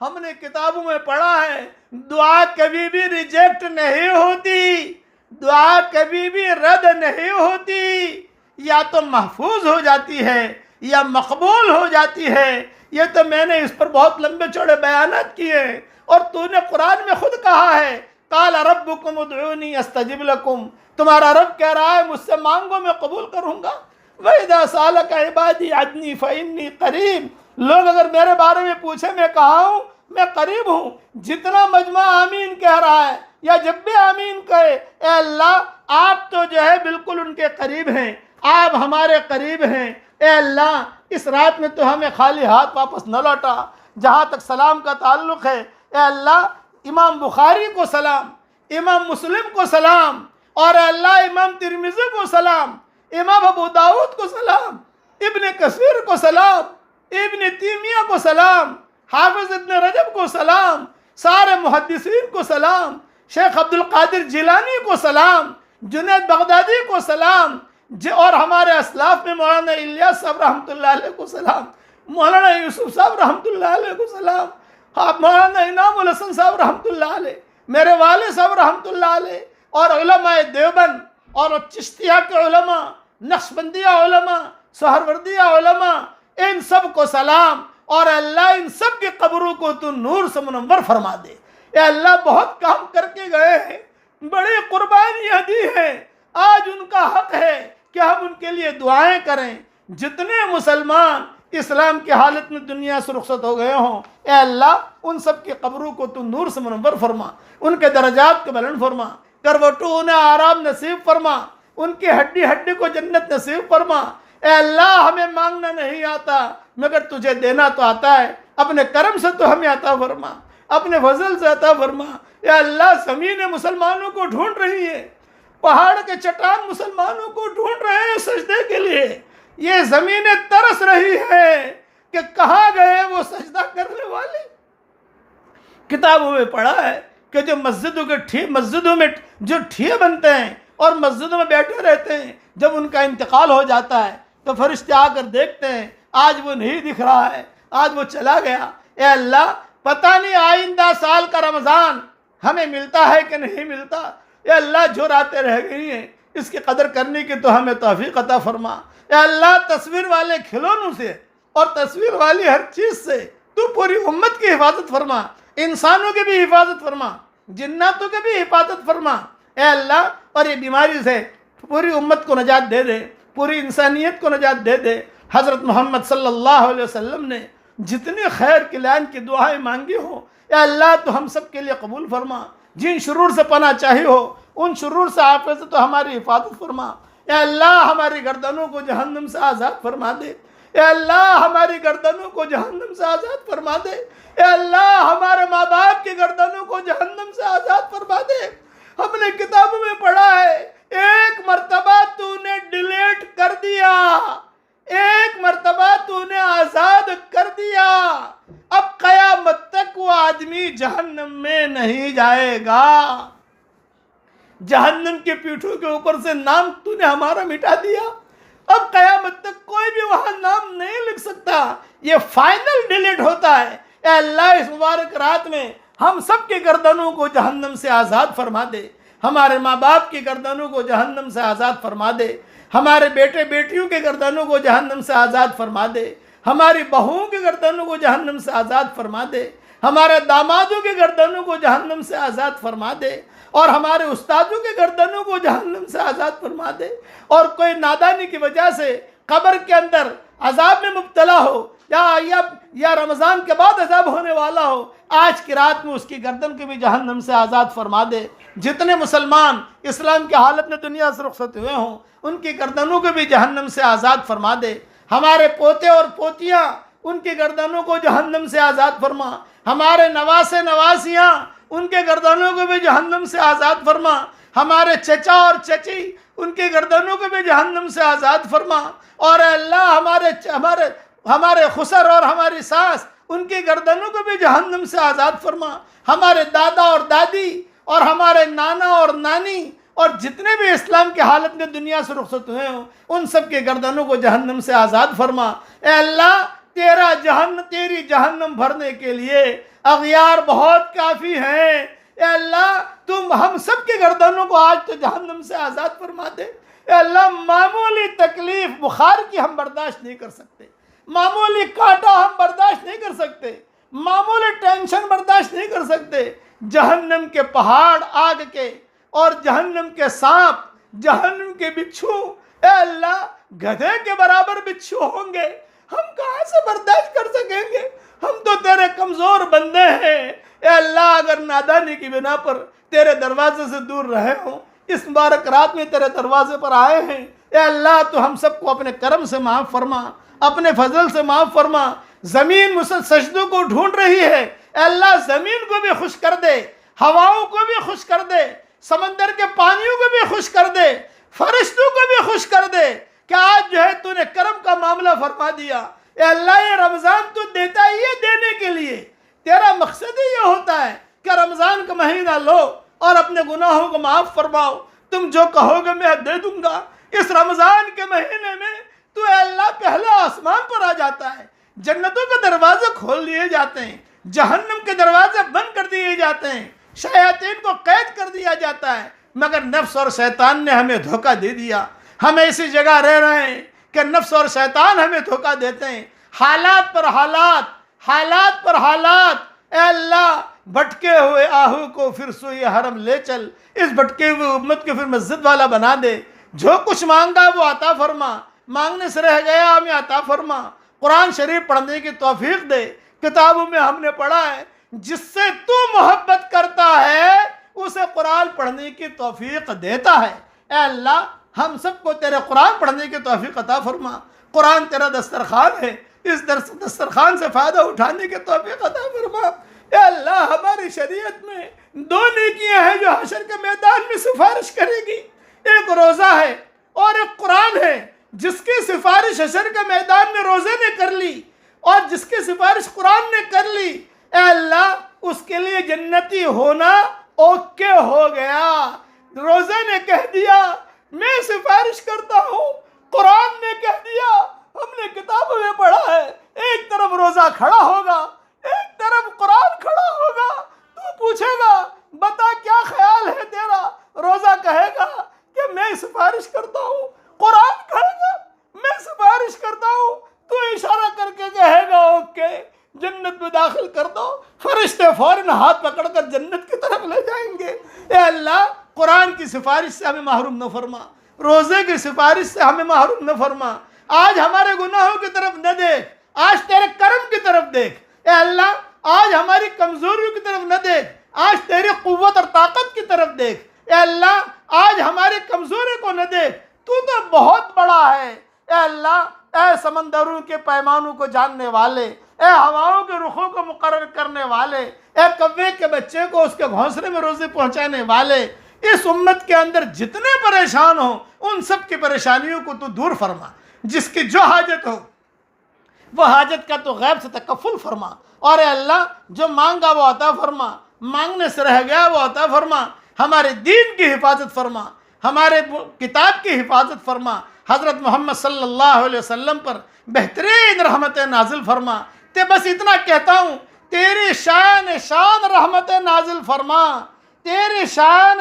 ہم نے کتابوں میں پڑھا ہے دعا کبھی بھی ریجیکٹ نہیں ہوتی، دعا کبھی بھی رد نہیں ہوتی، یا تو محفوظ ہو جاتی ہے یا مقبول ہو جاتی ہے۔ یہ تو میں نے اس پر بہت لمبے چوڑے بیانات کیے ہیں، اور تو نے قرآن میں خود کہا ہے قال ربکم ادعونی استجب لکم، تمہارا رب کہہ رہا ہے مجھ سے مانگو میں قبول کروں گا۔ وَإِذَا سَأَلَكَ عِبَادِي عَنِّي فَإِنِّي قَرِيبٌ، لوگ اگر میرے بارے میں پوچھے میں کہا ہوں، میں قریب ہوں۔ جتنا مجمع آمین کہہ رہا ہے یا جب بھی آمین کہے، اے اللہ آپ تو جو ہے بالکل ان کے قریب ہیں، آپ ہمارے قریب ہیں۔ اے اللہ اس رات میں تو ہمیں خالی ہاتھ واپس نہ لوٹا۔ جہاں تک سلام کا تعلق ہے، اے اللہ امام بخاری کو سلام، امام مسلم کو سلام، اور اے اللہ امام ترمذی کو سلام، امام ابو داؤد کو سلام، ابن کثیر کو سلام، ابن تیمیہ کو سلام، حافظ ابن رجب کو سلام، سارے محدثین کو سلام، شیخ عبد القادر جیلانی کو سلام، جنید بغدادی کو سلام، اور ہمارے اسلاف میں مولانا الیاس صاحب رحمۃ اللہ علیہ کو سلام، مولانا یوسف صاحب رحمۃ اللہ علیہ کو سلام، مولانا انعام الحسن صاحب رحمۃ اللہ علیہ، میرے والد صاحب رحمۃ اللہ علیہ، اور علماء دیوبند اور چشتیہ کے علماء، نقشبندیہ علماء، سہروردیہ علماء، ان سب کو سلام، اور اللہ ان سب کی قبروں کو تو نور سے منور فرما دے۔ اے اللہ بہت کام کر کے گئے ہیں، بڑی قربانیاں دی ہیں، آج ان کا حق ہے کہ ہم ان کے لیے دعائیں کریں۔ جتنے مسلمان اسلام کی حالت میں دنیا سے رخصت ہو گئے ہوں، اے اللہ ان سب کی قبروں کو تو نور سے منور فرما، ان کے درجات کو بلند فرما، کروٹوں انہیں آرام نصیب فرما، ان کی ہڈی ہڈی کو جنت نصیب فرما۔ اے اللہ ہمیں مانگنا نہیں آتا مگر تجھے دینا تو آتا ہے، اپنے کرم سے تو ہمیں عطا فرما، اپنے فضل سے عطا فرما۔ اے اللہ زمین مسلمانوں کو ڈھونڈ رہی ہے، پہاڑ کے چٹان مسلمانوں کو ڈھونڈ رہے ہیں سجدے کے لیے، یہ زمینیں ترس رہی ہے کہ کہاں گئے وہ سجدہ کرنے والے۔ کتابوں میں پڑھا ہے کہ جو مسجدوں میں جو ٹھیے بنتے ہیں اور مسجدوں میں بیٹھے رہتے ہیں، جب ان کا انتقال ہو جاتا ہے تو فرشتے آ کر دیکھتے ہیں آج وہ نہیں دکھ رہا ہے، آج وہ چلا گیا۔ اے اللہ پتہ نہیں آئندہ سال کا رمضان ہمیں ملتا ہے کہ نہیں ملتا، اے اللہ جو راتیں رہ گئی ہیں اس کی قدر کرنے کی تو ہمیں توفیق عطا فرما۔ اے اللہ تصویر والے کھلونوں سے اور تصویر والی ہر چیز سے تو پوری امت کی حفاظت فرما، انسانوں کی بھی حفاظت فرما، جناتوں کی بھی حفاظت فرما۔ اے اللہ اور یہ بیماری سے پوری امت کو نجات دے دے، پوری انسانیت کو نجات دے دے۔ حضرت محمد صلی اللہ علیہ وسلم نے جتنی خیر کلیان کی دعائیں مانگی ہوں، اے اللہ تو ہم سب کے لیے قبول فرما۔ جن شرور سے پناہ چاہی ہو ان شرور سے آفت سے تو ہماری حفاظت فرما۔ اے اللہ ہماری گردنوں کو جہنم سے آزاد فرما دے، اے اللہ ہماری گردنوں کو جہنم سے آزاد فرما دے، اے اللہ ہمارے ماں باپ کی گردنوں کو جہنم سے آزاد فرما دے۔ ہم نے کتابوں میں پڑھا ہے ایک مرتبہ تو نے ڈیلیٹ کر دیا، ایک مرتبہ تو نے آزاد کر دیا، اب قیامت تک وہ آدمی جہنم میں نہیں جائے گا۔ جہنم کے پیٹھوں کے اوپر سے نام تو نے ہمارا مٹا دیا، اب قیامت تک کوئی بھی وہاں نام نہیں لکھ سکتا، یہ فائنل ڈیلیٹ ہوتا ہے۔ اے اللہ اس مبارک رات میں ہم سب کے گردنوں کو جہنم سے آزاد فرما دے، ہمارے ماں باپ کی گردنوں کو جہنم سے آزاد فرما دے، ہمارے بیٹے بیٹیوں کے گردنوں کو جہنم سے آزاد فرما دے، ہماری بہوؤں کے گردنوں کو جہنم سے آزاد فرما دے، ہمارے دامادوں کے گردنوں کو جہنم سے آزاد فرما دے، اور ہمارے استادوں کے گردنوں کو جہنم سے آزاد فرما دے۔ اور کوئی نادانی کی وجہ سے قبر کے اندر عذاب میں مبتلا ہو یا رمضان کے بعد عذاب ہونے والا ہو، آج کی رات میں اس کی گردن کو بھی جہنم سے آزاد فرما دے۔ جتنے مسلمان اسلام کی حالت میں دنیا سے رخصت ہوئے ہوں ان کی گردنوں کو بھی جہنم سے آزاد فرما دے۔ ہمارے پوتے اور پوتیاں ان کی گردنوں کو جہنم سے آزاد فرما، ہمارے نواسے نواسیاں ان کے گردنوں کو بھی جہنم سے آزاد فرما، ہمارے چچا اور چچی ان کے گردنوں کو بھی جہنم سے آزاد فرما، اور اے اللہ ہمارے خسر اور ہماری ساس ان کی گردنوں کو بھی جہنم سے آزاد فرما، ہمارے دادا اور دادی اور ہمارے نانا اور نانی اور جتنے بھی اسلام کی حالت میں دنیا سے رخصت ہوئے ہوں ان سب کے گردنوں کو جہنم سے آزاد فرما۔ اے اللہ تیری جہنم بھرنے کے لیے اغیار بہت کافی ہیں۔ اے اللہ تم ہم سب کے گردنوں کو آج تو جہنم سے آزاد فرما دے۔ اے اللہ معمولی تکلیف بخار کی ہم برداشت نہیں کر سکتے، معمولی کانٹا ہم برداشت نہیں کر سکتے، معمولی ٹینشن برداشت نہیں کر سکتے۔ جہنم کے پہاڑ آگ کے اور جہنم کے سانپ، جہنم کے بچھو، اے اللہ گدھے کے برابر بچھو ہوں گے، ہم کہاں سے برداشت کر سکیں گے؟ ہم تو تیرے کمزور بندے ہیں۔ اے اللہ اگر نادانی کی بنا پر تیرے دروازے سے دور رہے ہوں، اس مبارک رات میں تیرے دروازے پر آئے ہیں، اے اللہ تو ہم سب کو اپنے کرم سے معاف فرما، اپنے فضل سے معاف فرما۔ زمین سجدوں کو ڈھونڈ رہی ہے، اے اللہ زمین کو بھی خوش کر دے، ہواؤں کو بھی خوش کر دے، سمندر کے پانیوں کو بھی خوش کر دے، فرشتوں کو بھی خوش کر دے کہ آج جو ہے تو نے کرم کا معاملہ فرما دیا۔ اے اللہ یہ رمضان تو دیتا ہی ہے دینے کے لیے، تیرا مقصد ہی یہ ہوتا ہے کہ رمضان کا مہینہ لو اور اپنے گناہوں کو معاف فرماؤ، تم جو کہو گے میں دے دوں گا۔ اس رمضان کے مہینے میں تو اے اللہ پہلے آسمان پر آ جاتا ہے، جنتوں کے دروازے کھول دیے جاتے ہیں، جہنم کے دروازے بند کر دیے جاتے ہیں، شیاطین کو قید کر دیا جاتا ہے، مگر نفس اور شیطان نے ہمیں دھوکہ دے دیا۔ ہم ایسی جگہ رہ رہے ہیں کہ نفس اور شیطان ہمیں دھوکہ دیتے ہیں، حالات پر حالات۔ اے اللہ بھٹکے ہوئے آہو کو پھر سوئے حرم لے چل، اس بھٹکے ہوئے امت کو پھر مسجد والا بنا دے، جو کچھ مانگا وہ عطا فرما، مانگنے سے رہ گیا ہمیں عطا فرما۔ قرآن شریف پڑھنے کی توفیق دے، کتابوں میں ہم نے پڑھا ہے جس سے تو محبت کرتا ہے اسے قرآن پڑھنے کی توفیق دیتا ہے۔ اے اللہ ہم سب کو تیرے قرآن پڑھنے کی توفیق عطا فرما۔ قرآن تیرا دسترخوان ہے، اس دسترخوان سے فائدہ اٹھانے کی توفیق عطا فرما۔ اے اللہ ہماری شریعت میں دو نیکیاں ہیں جو حشر کے میدان میں سفارش کرے گی، ایک روزہ ہے اور ایک قرآن ہے، جس کی سفارش حشر کے میدان میں روزے نے کر لی اور جس کی سفارش قرآن نے کر لی، اے اللہ اس کے لیے جنتی ہونا اوکے ہو گیا۔ روزے نے کہہ دیا میں سفارش کرتا ہوں، قرآن نے کہہ دیا، ہم نے کتابوں میں پڑھا ہے، ایک طرف روزہ کھڑا ہوگا ایک طرف قرآن کھڑا ہوگا، تو پوچھے گا بتا کیا خیال ہے تیرا؟ روزہ کہے گا کہ میں سفارش کرتا ہوں، قرآن کہے گا میں سفارش کرتا ہوں، تو اشارہ کر کے کہے گا اوکے جنت میں داخل کر دو، فرشتے فوراً ہاتھ پکڑ کر جنت کی طرف لے جائیں گے۔ اے اللہ قرآن کی سفارش سے ہمیں محروم نہ فرما، روزے کی سفارش سے ہمیں محروم نہ فرما۔ آج ہمارے گناہوں کی طرف نہ دیکھ، آج تیرے کرم کی طرف دیکھ۔ اے اللہ آج ہماری کمزوریوں کی طرف نہ دیکھ، آج تیری قوت اور طاقت کی طرف دیکھ۔ اے اللہ آج ہماری کمزوری کو نہ دیکھ، تو بہت بڑا ہے۔ اے اللہ اے سمندروں کے پیمانوں کو جاننے والے، اے ہواؤں کے رخوں کو مقرر کرنے والے، اے کوے کے بچے کو اس کے گھونسلے میں روزی پہنچانے والے، اس امت کے اندر جتنے پریشان ہوں ان سب کی پریشانیوں کو تو دور فرما، جس کی جو حاجت ہو وہ حاجت کا تو غیب سے تکفل فرما، اور اے اللہ جو مانگا وہ عطا فرما، مانگنے سے رہ گیا وہ عطا فرما، ہمارے دین کی حفاظت فرما، ہمارے کتاب کی حفاظت فرما، حضرت محمد صلی اللہ علیہ وسلم پر بہترین رحمت نازل فرما۔ بس اتنا کہتا ہوں، تیری شان رحمت نازل فرما، تیری شان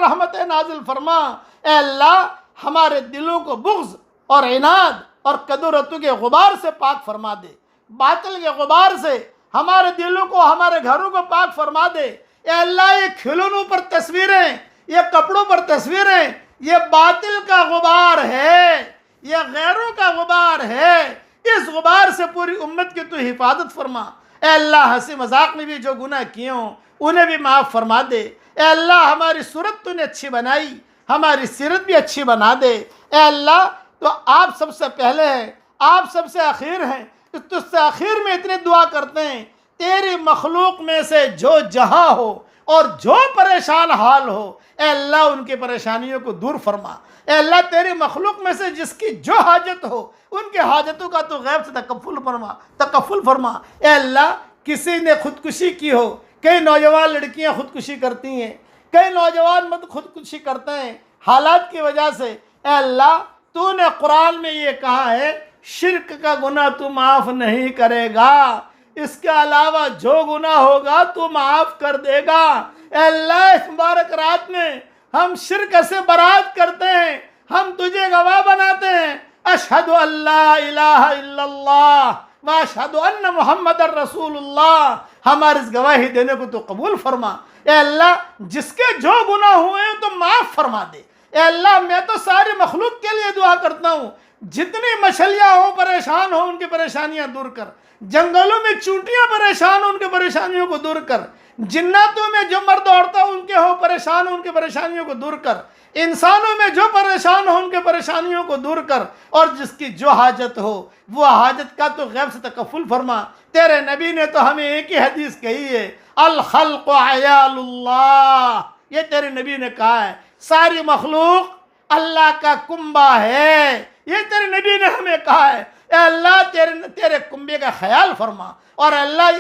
رحمت نازل فرما۔ اے اللہ ہمارے دلوں کو بغض اور عناد اور کدورتو کے غبار سے پاک فرما دے، باطل کے غبار سے ہمارے دلوں کو، ہمارے گھروں کو پاک فرما دے۔ اے اللہ یہ کھلونوں پر تصویریں، یہ کپڑوں پر تصویریں، یہ باطل کا غبار ہے، یہ غیروں کا غبار ہے، اس غبار سے پوری امت کی تو حفاظت فرما۔ اے اللہ ہنسی مذاق میں بھی جو گناہ کیے ہوں انہیں بھی معاف فرما دے۔ اے اللہ ہماری صورت تو نے اچھی بنائی، ہماری سیرت بھی اچھی بنا دے۔ اے اللہ تو آپ سب سے پہلے ہیں، آپ سب سے آخر ہیں، تو اس سے آخر میں اتنے دعا کرتے ہیں، تیری مخلوق میں سے جو جہاں ہو اور جو پریشان حال ہو، اے اللہ ان کی پریشانیوں کو دور فرما۔ اے اللہ تیری مخلوق میں سے جس کی جو حاجت ہو ان کے حاجتوں کا تو غیب سے تکفل فرما۔ اے اللہ کسی نے خودکشی کی ہو، کئی نوجوان لڑکیاں خودکشی کرتی ہیں، کئی نوجوان خودکشی کرتے ہیں حالات کی وجہ سے۔ اے اللہ تو نے قرآن میں یہ کہا ہے شرک کا گناہ تو معاف نہیں کرے گا، اس کے علاوہ جو گناہ ہوگا تو معاف کر دے گا۔ اے اللہ اس مبارک رات میں ہم شرک سے برات کرتے ہیں، ہم تجھے گواہ بناتے ہیں، اشہد ان لا الہ الا اللہ واشہد ان محمد الرسول اللہ۔ ہماری اس گواہی دینے کو تو قبول فرما۔ اے اللہ جس کے جو گناہ ہوئے ہیں تو معاف فرما دے۔ اے اللہ میں تو ساری مخلوق کے لیے دعا کرتا ہوں، جتنی مچھلیاں ہوں پریشان ہوں ان کی پریشانیاں دور کر، جنگلوں میں چونٹیاں پریشان ہوں ان کی پریشانیوں کو دور کر، جناتوں میں جو مرد عورتیں ان کے ہوں پریشان ہوں ان کی پریشانیوں کو دور کر، انسانوں میں جو پریشان ہوں ان کے پریشانیوں کو دور کر، اور جس کی جو حاجت ہو وہ حاجت کا تو غیب سے تکفل فرما۔ تیرے نبی نے تو ہمیں ایک ہی حدیث کہی ہے، الخلق عیال اللہ، یہ تیرے نبی نے کہا ہے، ساری مخلوق اللہ کا کنبہ ہے، یہ تیرے نبی نے ہمیں کہا ہے۔ اے اللہ تیرے کنبے کا خیال فرما، اور اللہ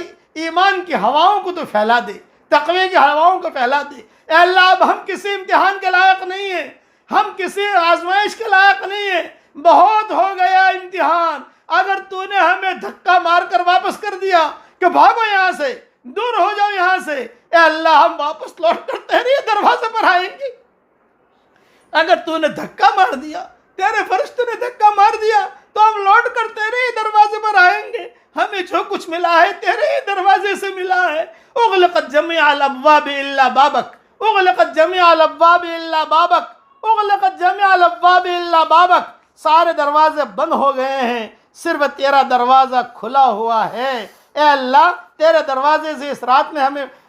ایمان کی ہواؤں کو تو پھیلا دے، تقوی کی ہواؤں کو پھیلا دے۔ اے اللہ اب ہم کسی امتحان کے لائق نہیں ہیں، ہم کسی آزمائش کے لائق نہیں ہیں، بہت ہو گیا امتحان۔ اگر تو نے ہمیں دھکا مار کر واپس کر دیا کہ بھاگو یہاں سے، دور ہو جاؤ یہاں سے، اے اللہ ہم واپس لوٹ کر تیرے دروازے پر آئیں گے۔ اگر تو نے دھکا مار دیا، تیرے فرشتے نے دھکا مار دیا، تو ہم لوٹ کر تیرے ہی دروازے پر آئیں گے۔ ہمیں جو کچھ ملا ہے تیرے ہی دروازے سے ملا ہے۔ اغلقت جمیع الابواب الا بابک، اغلقت جمیع الابواب الا بابک، اغلقت جمیع الابواب الا بابک۔ سارے دروازے بند ہو گئے ہیں، صرف تیرا دروازہ کھلا ہوا ہے۔ اے اللہ تیرے دروازے سے اس رات میں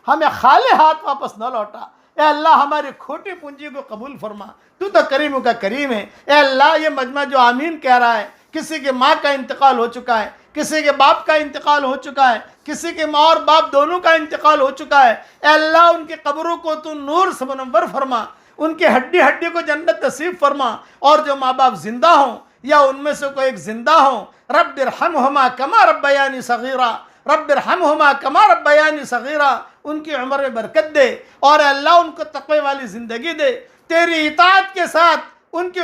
ہمیں خالی ہاتھ واپس نہ لوٹا۔ اے اللہ ہماری کھوٹی پونجی کو قبول فرما، تو کریموں کا کریم ہے۔ اے اللہ یہ مجمع جو آمین کہہ رہا ہے، کسی کے ماں کا انتقال ہو چکا ہے، کسی کے باپ کا انتقال ہو چکا ہے، کسی کے ماں اور باپ دونوں کا انتقال ہو چکا ہے، اے اللہ ان کی قبروں کو تو نور سے منور فرما، ان کی ہڈی ہڈی کو جنت نصیب فرما، اور جو ماں باپ زندہ ہوں یا ان میں سے کوئی ایک زندہ ہوں، رب ارحمہما کما ربیانی صغیرا، رب ارحمہما کما ربیانی صغیرا، ان کی عمر میں برکت دے، اور اے اللہ ان کو تقوی والی زندگی دے، تیری اطاعت کے ساتھ ان کی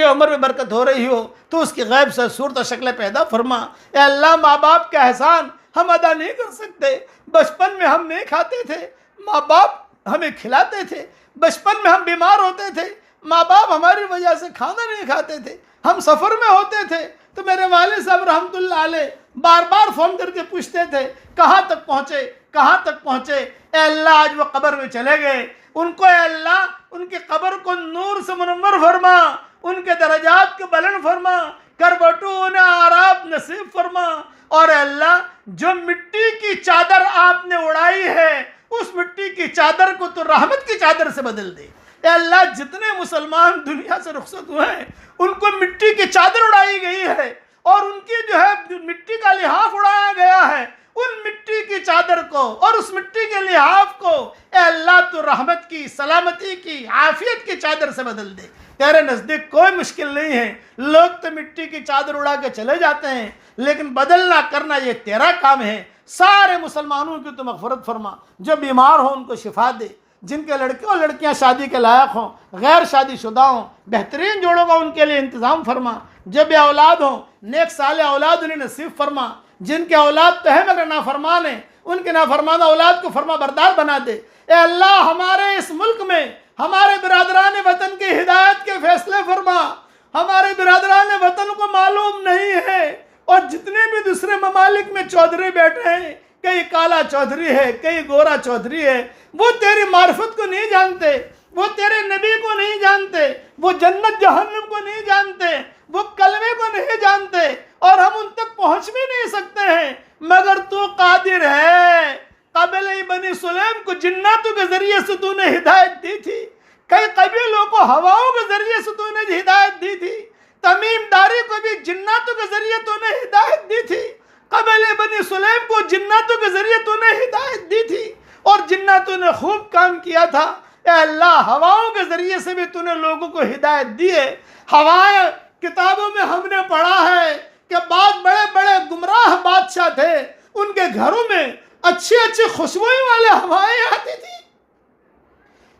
عمر میں برکت ہو رہی ہو تو اس کی غیب سے صورت و شکل پیدا فرما۔ اے اللہ ماں باپ کا احسان ہم ادا نہیں کر سکتے، بچپن میں ہم نہیں کھاتے تھے، ماں باپ ہمیں کھلاتے تھے، بچپن میں ہم بیمار ہوتے تھے، ماں باپ ہماری وجہ سے کھانا نہیں کھاتے تھے، ہم سفر میں ہوتے تھے تو میرے والد صاحب رحمۃ اللہ علیہ بار بار فون کر کے پوچھتے تھے کہاں تک پہنچے، کہاں تک پہنچے۔ اے اللہ آج وہ قبر میں چلے گئے، ان کو اے اللہ ان کی قبر کو نور سے منور فرما، ان کے درجات کو بلند فرما، کروٹوں انہیں آرام نصیب فرما، اور اے اللہ جو مٹی کی چادر آپ نے اڑائی ہے اس مٹی کی چادر کو تو رحمت کی چادر سے بدل دے۔ اے اللہ جتنے مسلمان دنیا سے رخصت ہوئے ہیں ان کو مٹی کی چادر اڑائی گئی ہے، اور ان کی جو ہے مٹی کا لحاف اڑایا گیا ہے، ان مٹی کی چادر کو اور اس مٹی کے لحاف کو اے اللہ تو رحمت کی، سلامتی کی، عافیت کی چادر سے بدل دے۔ تیرے نزدیک کوئی مشکل نہیں ہے، لوگ تو مٹی کی چادر اڑا کے چلے جاتے ہیں، لیکن بدلنا کرنا یہ تیرا کام ہے۔ سارے مسلمانوں کی تو مغفرت فرما، جو بیمار ہو ان کو شفا دے، جن کے لڑکے اور لڑکیاں شادی کے لائق ہوں، غیر شادی شدہ ہوں، بہترین جوڑوں کا ان کے لیے انتظام فرما۔ جب بے اولاد ہوں، نیک صالح اولاد انہیں نصیب فرما۔ جن کے اولاد تو ہے مگر نافرمان ہیں، ان کے نافرمان اولاد کو فرما بردار بنا دے۔ اے اللہ ہمارے اس ملک میں ہمارے برادران وطن کی ہدایت کے فیصلے فرما۔ ہمارے برادران وطن کو معلوم نہیں ہے، اور جتنے بھی دوسرے ممالک میں چودھری بیٹھے ہیں، کئی کالا چودھری ہے، کئی گورا چودھری ہے، وہ تیری معرفت کو نہیں جانتے، وہ تیرے نبی کو نہیں جانتے، وہ جنت جہنم کو نہیں جانتے، وہ کلمے کو نہیں جانتے، اور ہم ان تک پہنچ بھی نہیں سکتے ہیں، مگر تو قادر ہے۔ قبل بنی سلیم کو جناتوں کے ذریعے سے تو نے ہدایت دی تھی، کئی قبیلوں کو ہواؤں کے ذریعے سے تو نے ہدایت دی تھی، تمیم داری کو بھی جناتوں کے ذریعے تو نے ہدایت دی تھی، قبل بنی سلیم کو جناتوں کے ذریعے تو نے ہدایت دی تھی، اور جناتوں نے خوب کام کیا تھا۔ اے اللہ ہواؤں کے ذریعے سے بھی تو نے لوگوں کو ہدایت دی ہے۔ ہوائیں کتابوں میں ہم نے پڑھا ہے کہ بعض بڑے بڑے گمراہ بادشاہ تھے، ان کے گھروں میں اچھی اچھی خوشبوئی والے ہوائیں آتی تھی،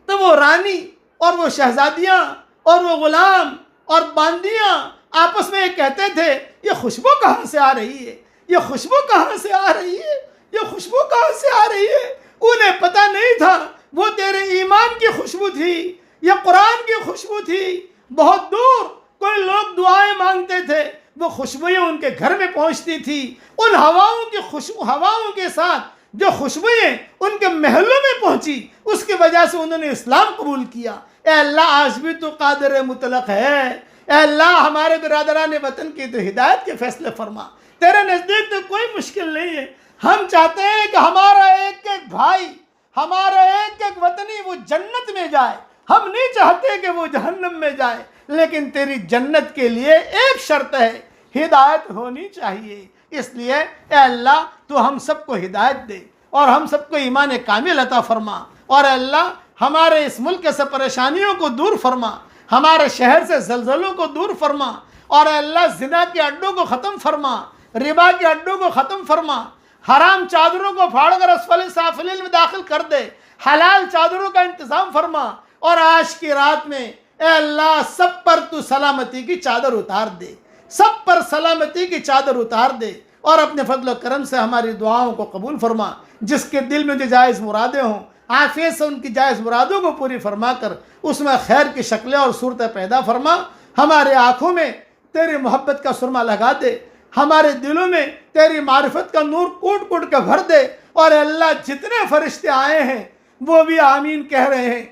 تو وہ رانی اور وہ شہزادیاں اور وہ غلام اور باندیاں آپس میں یہ کہتے تھے یہ خوشبو کہاں سے آ رہی ہے، یہ خوشبو کہاں سے آ رہی ہے، یہ خوشبو کہاں سے آ رہی ہے۔ انہیں پتہ نہیں تھا وہ تیرے ایمان کی خوشبو تھی، یہ قرآن کی خوشبو تھی۔ بہت دور کوئی لوگ دعائیں مانگتے تھے، وہ خوشبوئیں ان کے گھر میں پہنچتی تھی، ان ہواؤں کی ہواؤں کے ساتھ جو خوشبوئیں ان کے محلوں میں پہنچی، اس کی وجہ سے انہوں نے اسلام قبول کیا۔ اے اللہ آج بھی تو قادر مطلق ہے، اے اللہ ہمارے برادران وطن کی تو ہدایت کے فیصلے فرما۔ تیرے نزدیک تو کوئی مشکل نہیں ہے۔ ہم چاہتے ہیں کہ ہمارا ایک ایک بھائی، ہمارا ایک ایک وطنی وہ جنت میں جائے، ہم نہیں چاہتے کہ وہ جہنم میں جائے، لیکن تیری جنت کے لیے ایک شرط ہے، ہدایت ہونی چاہیے۔ اس لیے اے اللہ تو ہم سب کو ہدایت دے، اور ہم سب کو ایمان کامل عطا فرما، اور اے اللہ ہمارے اس ملک سے پریشانیوں کو دور فرما، ہمارے شہر سے زلزلوں کو دور فرما، اور اے اللہ زنا کے اڈوں کو ختم فرما، ربا کے اڈوں کو ختم فرما، حرام چادروں کو پھاڑ کر اسفل سافلین میں داخل کر دے، حلال چادروں کا انتظام فرما، اور آج کی رات میں اے اللہ سب پر تو سلامتی کی چادر اتار دے، سب پر سلامتی کی چادر اتار دے، اور اپنے فضل و کرم سے ہماری دعاؤں کو قبول فرما۔ جس کے دل میں جو جائز مرادیں ہوں، عافیت سے ان کی جائز مرادوں کو پوری فرما کر اس میں خیر کی شکلیں اور صورتیں پیدا فرما۔ ہمارے آنکھوں میں تیری محبت کا سرما لگا دے، ہمارے دلوں میں تیری معرفت کا نور کوٹ کوٹ کے بھر دے، اور اے اللہ جتنے فرشتے آئے ہیں وہ بھی آمین کہہ رہے ہیں،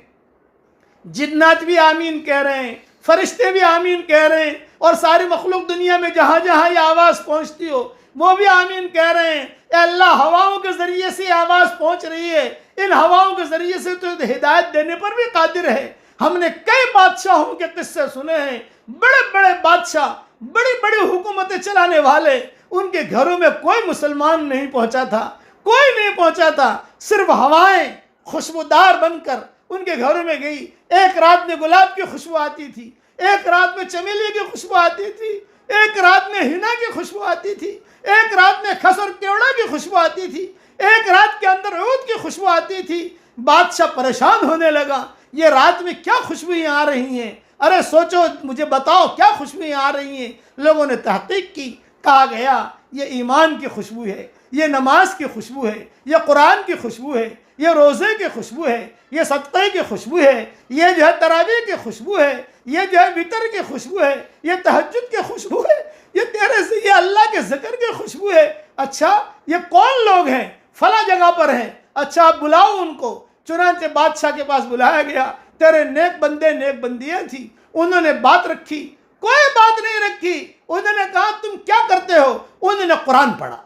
جنات بھی آمین کہہ رہے ہیں، فرشتے بھی آمین کہہ رہے ہیں، اور ساری مخلوق دنیا میں جہاں جہاں یہ آواز پہنچتی ہو وہ بھی آمین کہہ رہے ہیں۔ اے اللہ ہواؤں کے ذریعے سے یہ آواز پہنچ رہی ہے، ان ہواؤں کے ذریعے سے تو ہدایت دینے پر بھی قادر ہے۔ ہم نے کئی بادشاہوں کے قصے سنے ہیں، بڑے بڑے بادشاہ، بڑی بڑی حکومتیں چلانے والے، ان کے گھروں میں کوئی مسلمان نہیں پہنچا تھا، کوئی نہیں پہنچا تھا، صرف ہوائیں خوشبودار بن کر ان کے گھروں میں گئی۔ ایک رات میں گلاب کی خوشبو آتی تھی، ایک رات میں چمیلی کی خوشبو آتی تھی، ایک رات میں ہنا کی خوشبو آتی تھی، ایک رات میں خس اور کیوڑا کی خوشبو آتی تھی، ایک رات کے اندر عود کی خوشبو آتی تھی۔ بادشاہ پریشان ہونے لگا، یہ رات میں کیا خوشبوئیں آ رہی ہیں، ارے سوچو مجھے بتاؤ کیا خوشبوئیں آ رہی ہیں۔ لوگوں نے تحقیق کی، کہا گیا یہ ایمان کی خوشبو ہے، یہ نماز کی خوشبو ہے، یہ قرآن کی خوشبو ہے، یہ روزے کی خوشبو ہے، یہ صدقے کی خوشبو ہے، یہ جو ہے تراویح کی خوشبو ہے، یہ جو ہے وطر کی خوشبو ہے، یہ تہجد کی خوشبو ہے، یہ تیرے سے یہ اللہ کے ذکر کی خوشبو ہے۔ اچھا یہ کون لوگ ہیں؟ فلاں جگہ پر ہیں، اچھا آپ بلاؤ ان کو۔ چنانچہ بادشاہ کے پاس بلایا گیا، تیرے نیک بندے نیک بندیاں تھیں، انہوں نے بات رکھی، کوئی بات نہیں رکھی۔ انہوں نے کہا تم کیا کرتے ہو؟ انہوں نے قرآن پڑھا،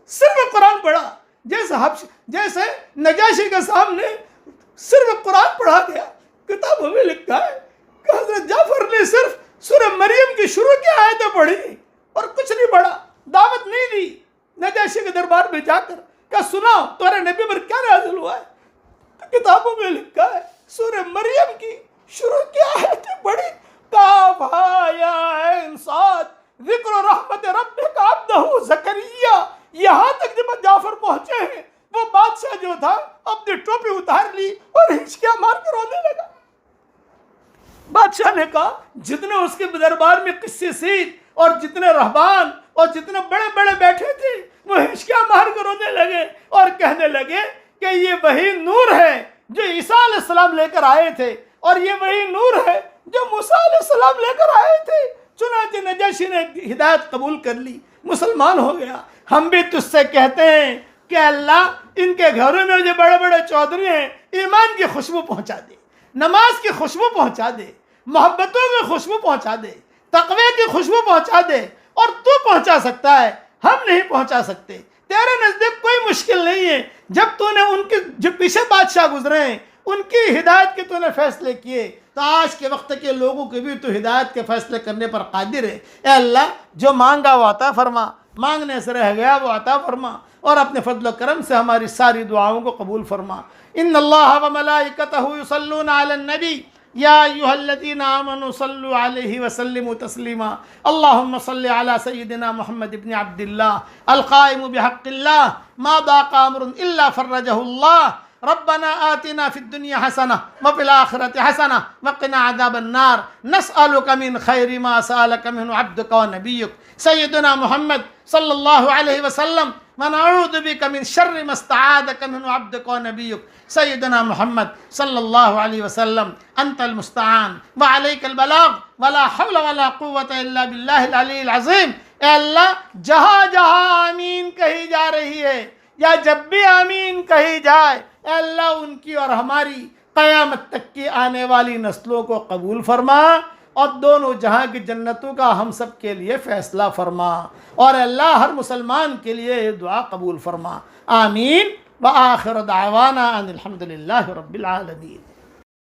صرف قرآن پڑھا، جیسے نجاشی کے سامنے صرف قرآن پڑھا گیا۔ کتابوں میں لکھا ہے کہ حضرت جعفر نے صرف سورہ مریم کی شروع کی آیتیں پڑھی اور کچھ نہیں پڑھا، دعوت نہیں دی نجاشی کے دربار میں جا کر کہ سناؤ تمہارے نبی پر کیا نازل ہوا ہے۔ کتابوں میں لکھا ہے سورہ مریم کی شروع کی آیتیں پڑھی، کاف ہا یا عین صاد ذکر رحمت ربک عبدہ زکریا، یہاں تک جب جعفر پہنچے ہیں وہ بادشاہ جو تھا اپنی ٹوپی اتار لی اور ہچکیاں مار کے رونے لگا۔ بادشاہ نے کہا جتنے اس کے دربار میں قصے سید اور جتنے رہبان اور جتنے بڑے بڑے بیٹھے تھے وہ ہچکیاں مار کر رونے لگے اور کہنے لگے کہ یہ وہی نور ہے جو عیسیٰ علیہ السلام لے کر آئے تھے، اور یہ وہی نور ہے جو موسیٰ علیہ السلام لے کر آئے تھے۔ چنانچہ نجاشی نے ہدایت قبول کر لی، مسلمان ہو گیا۔ ہم بھی تجھ سے کہتے ہیں کہ اللہ ان کے گھروں میں جو بڑے بڑے چودھری ہیں ایمان کی خوشبو پہنچا دے، نماز کی خوشبو پہنچا دے، محبتوں کی خوشبو پہنچا دے، تقوی کی خوشبو پہنچا دے، اور تو پہنچا سکتا ہے، ہم نہیں پہنچا سکتے۔ تیرے نزدیک کوئی مشکل نہیں ہے۔ جب تو نے ان کے جو پیچھے بادشاہ گزرے ہیں ان کی ہدایت کے تو نے فیصلے کیے، تو آج کے وقت کے لوگوں کے بھی تو ہدایت کے فیصلے کرنے پر قادر ہے۔ اے اللہ جو مانگا وہ عطا فرما، مانگنے سے رہ گیا وہ عطا فرما، اور اپنے فضل و کرم سے ہماری ساری دعاؤں کو قبول فرما۔ ان اللہ و ملائکتہ یصلون علی النبی یا ایھا الذین آمنوا صلوا علیہ وسلموا تسلیما۔ اللہم صل علی سیدنا محمد بن عبد اللہ القائم بحق اللہ ما ضاق امر الا فرجہ اللہ۔ ربنا آتنا في الدنيا حسنة وفي الآخرة حسنة وقنا عذاب النار۔ نسألك من خير ما سألك منه عبدك ونبيك سيدنا محمد صلى الله عليه وسلم، ونعوذ بك من شر ما استعاذك منه عبدك ونبيك سيدنا محمد صلى الله عليه وسلم۔ أنت المستعان وعليك البلاغ ولا حول ولا قوة إلا بالله العلي العظيم۔ اے اللہ جہاں جہاں آمین کہی جا رہی ہے یا جب بھی آمین کہی جائے، اے اللہ ان کی اور ہماری قیامت تک کی آنے والی نسلوں کو قبول فرما، اور دونوں جہاں کی جنتوں کا ہم سب کے لیے فیصلہ فرما، اور اللہ ہر مسلمان کے لیے یہ دعا قبول فرما۔ آمین۔ وآخر دعوانا ان الحمد للہ رب العالمین۔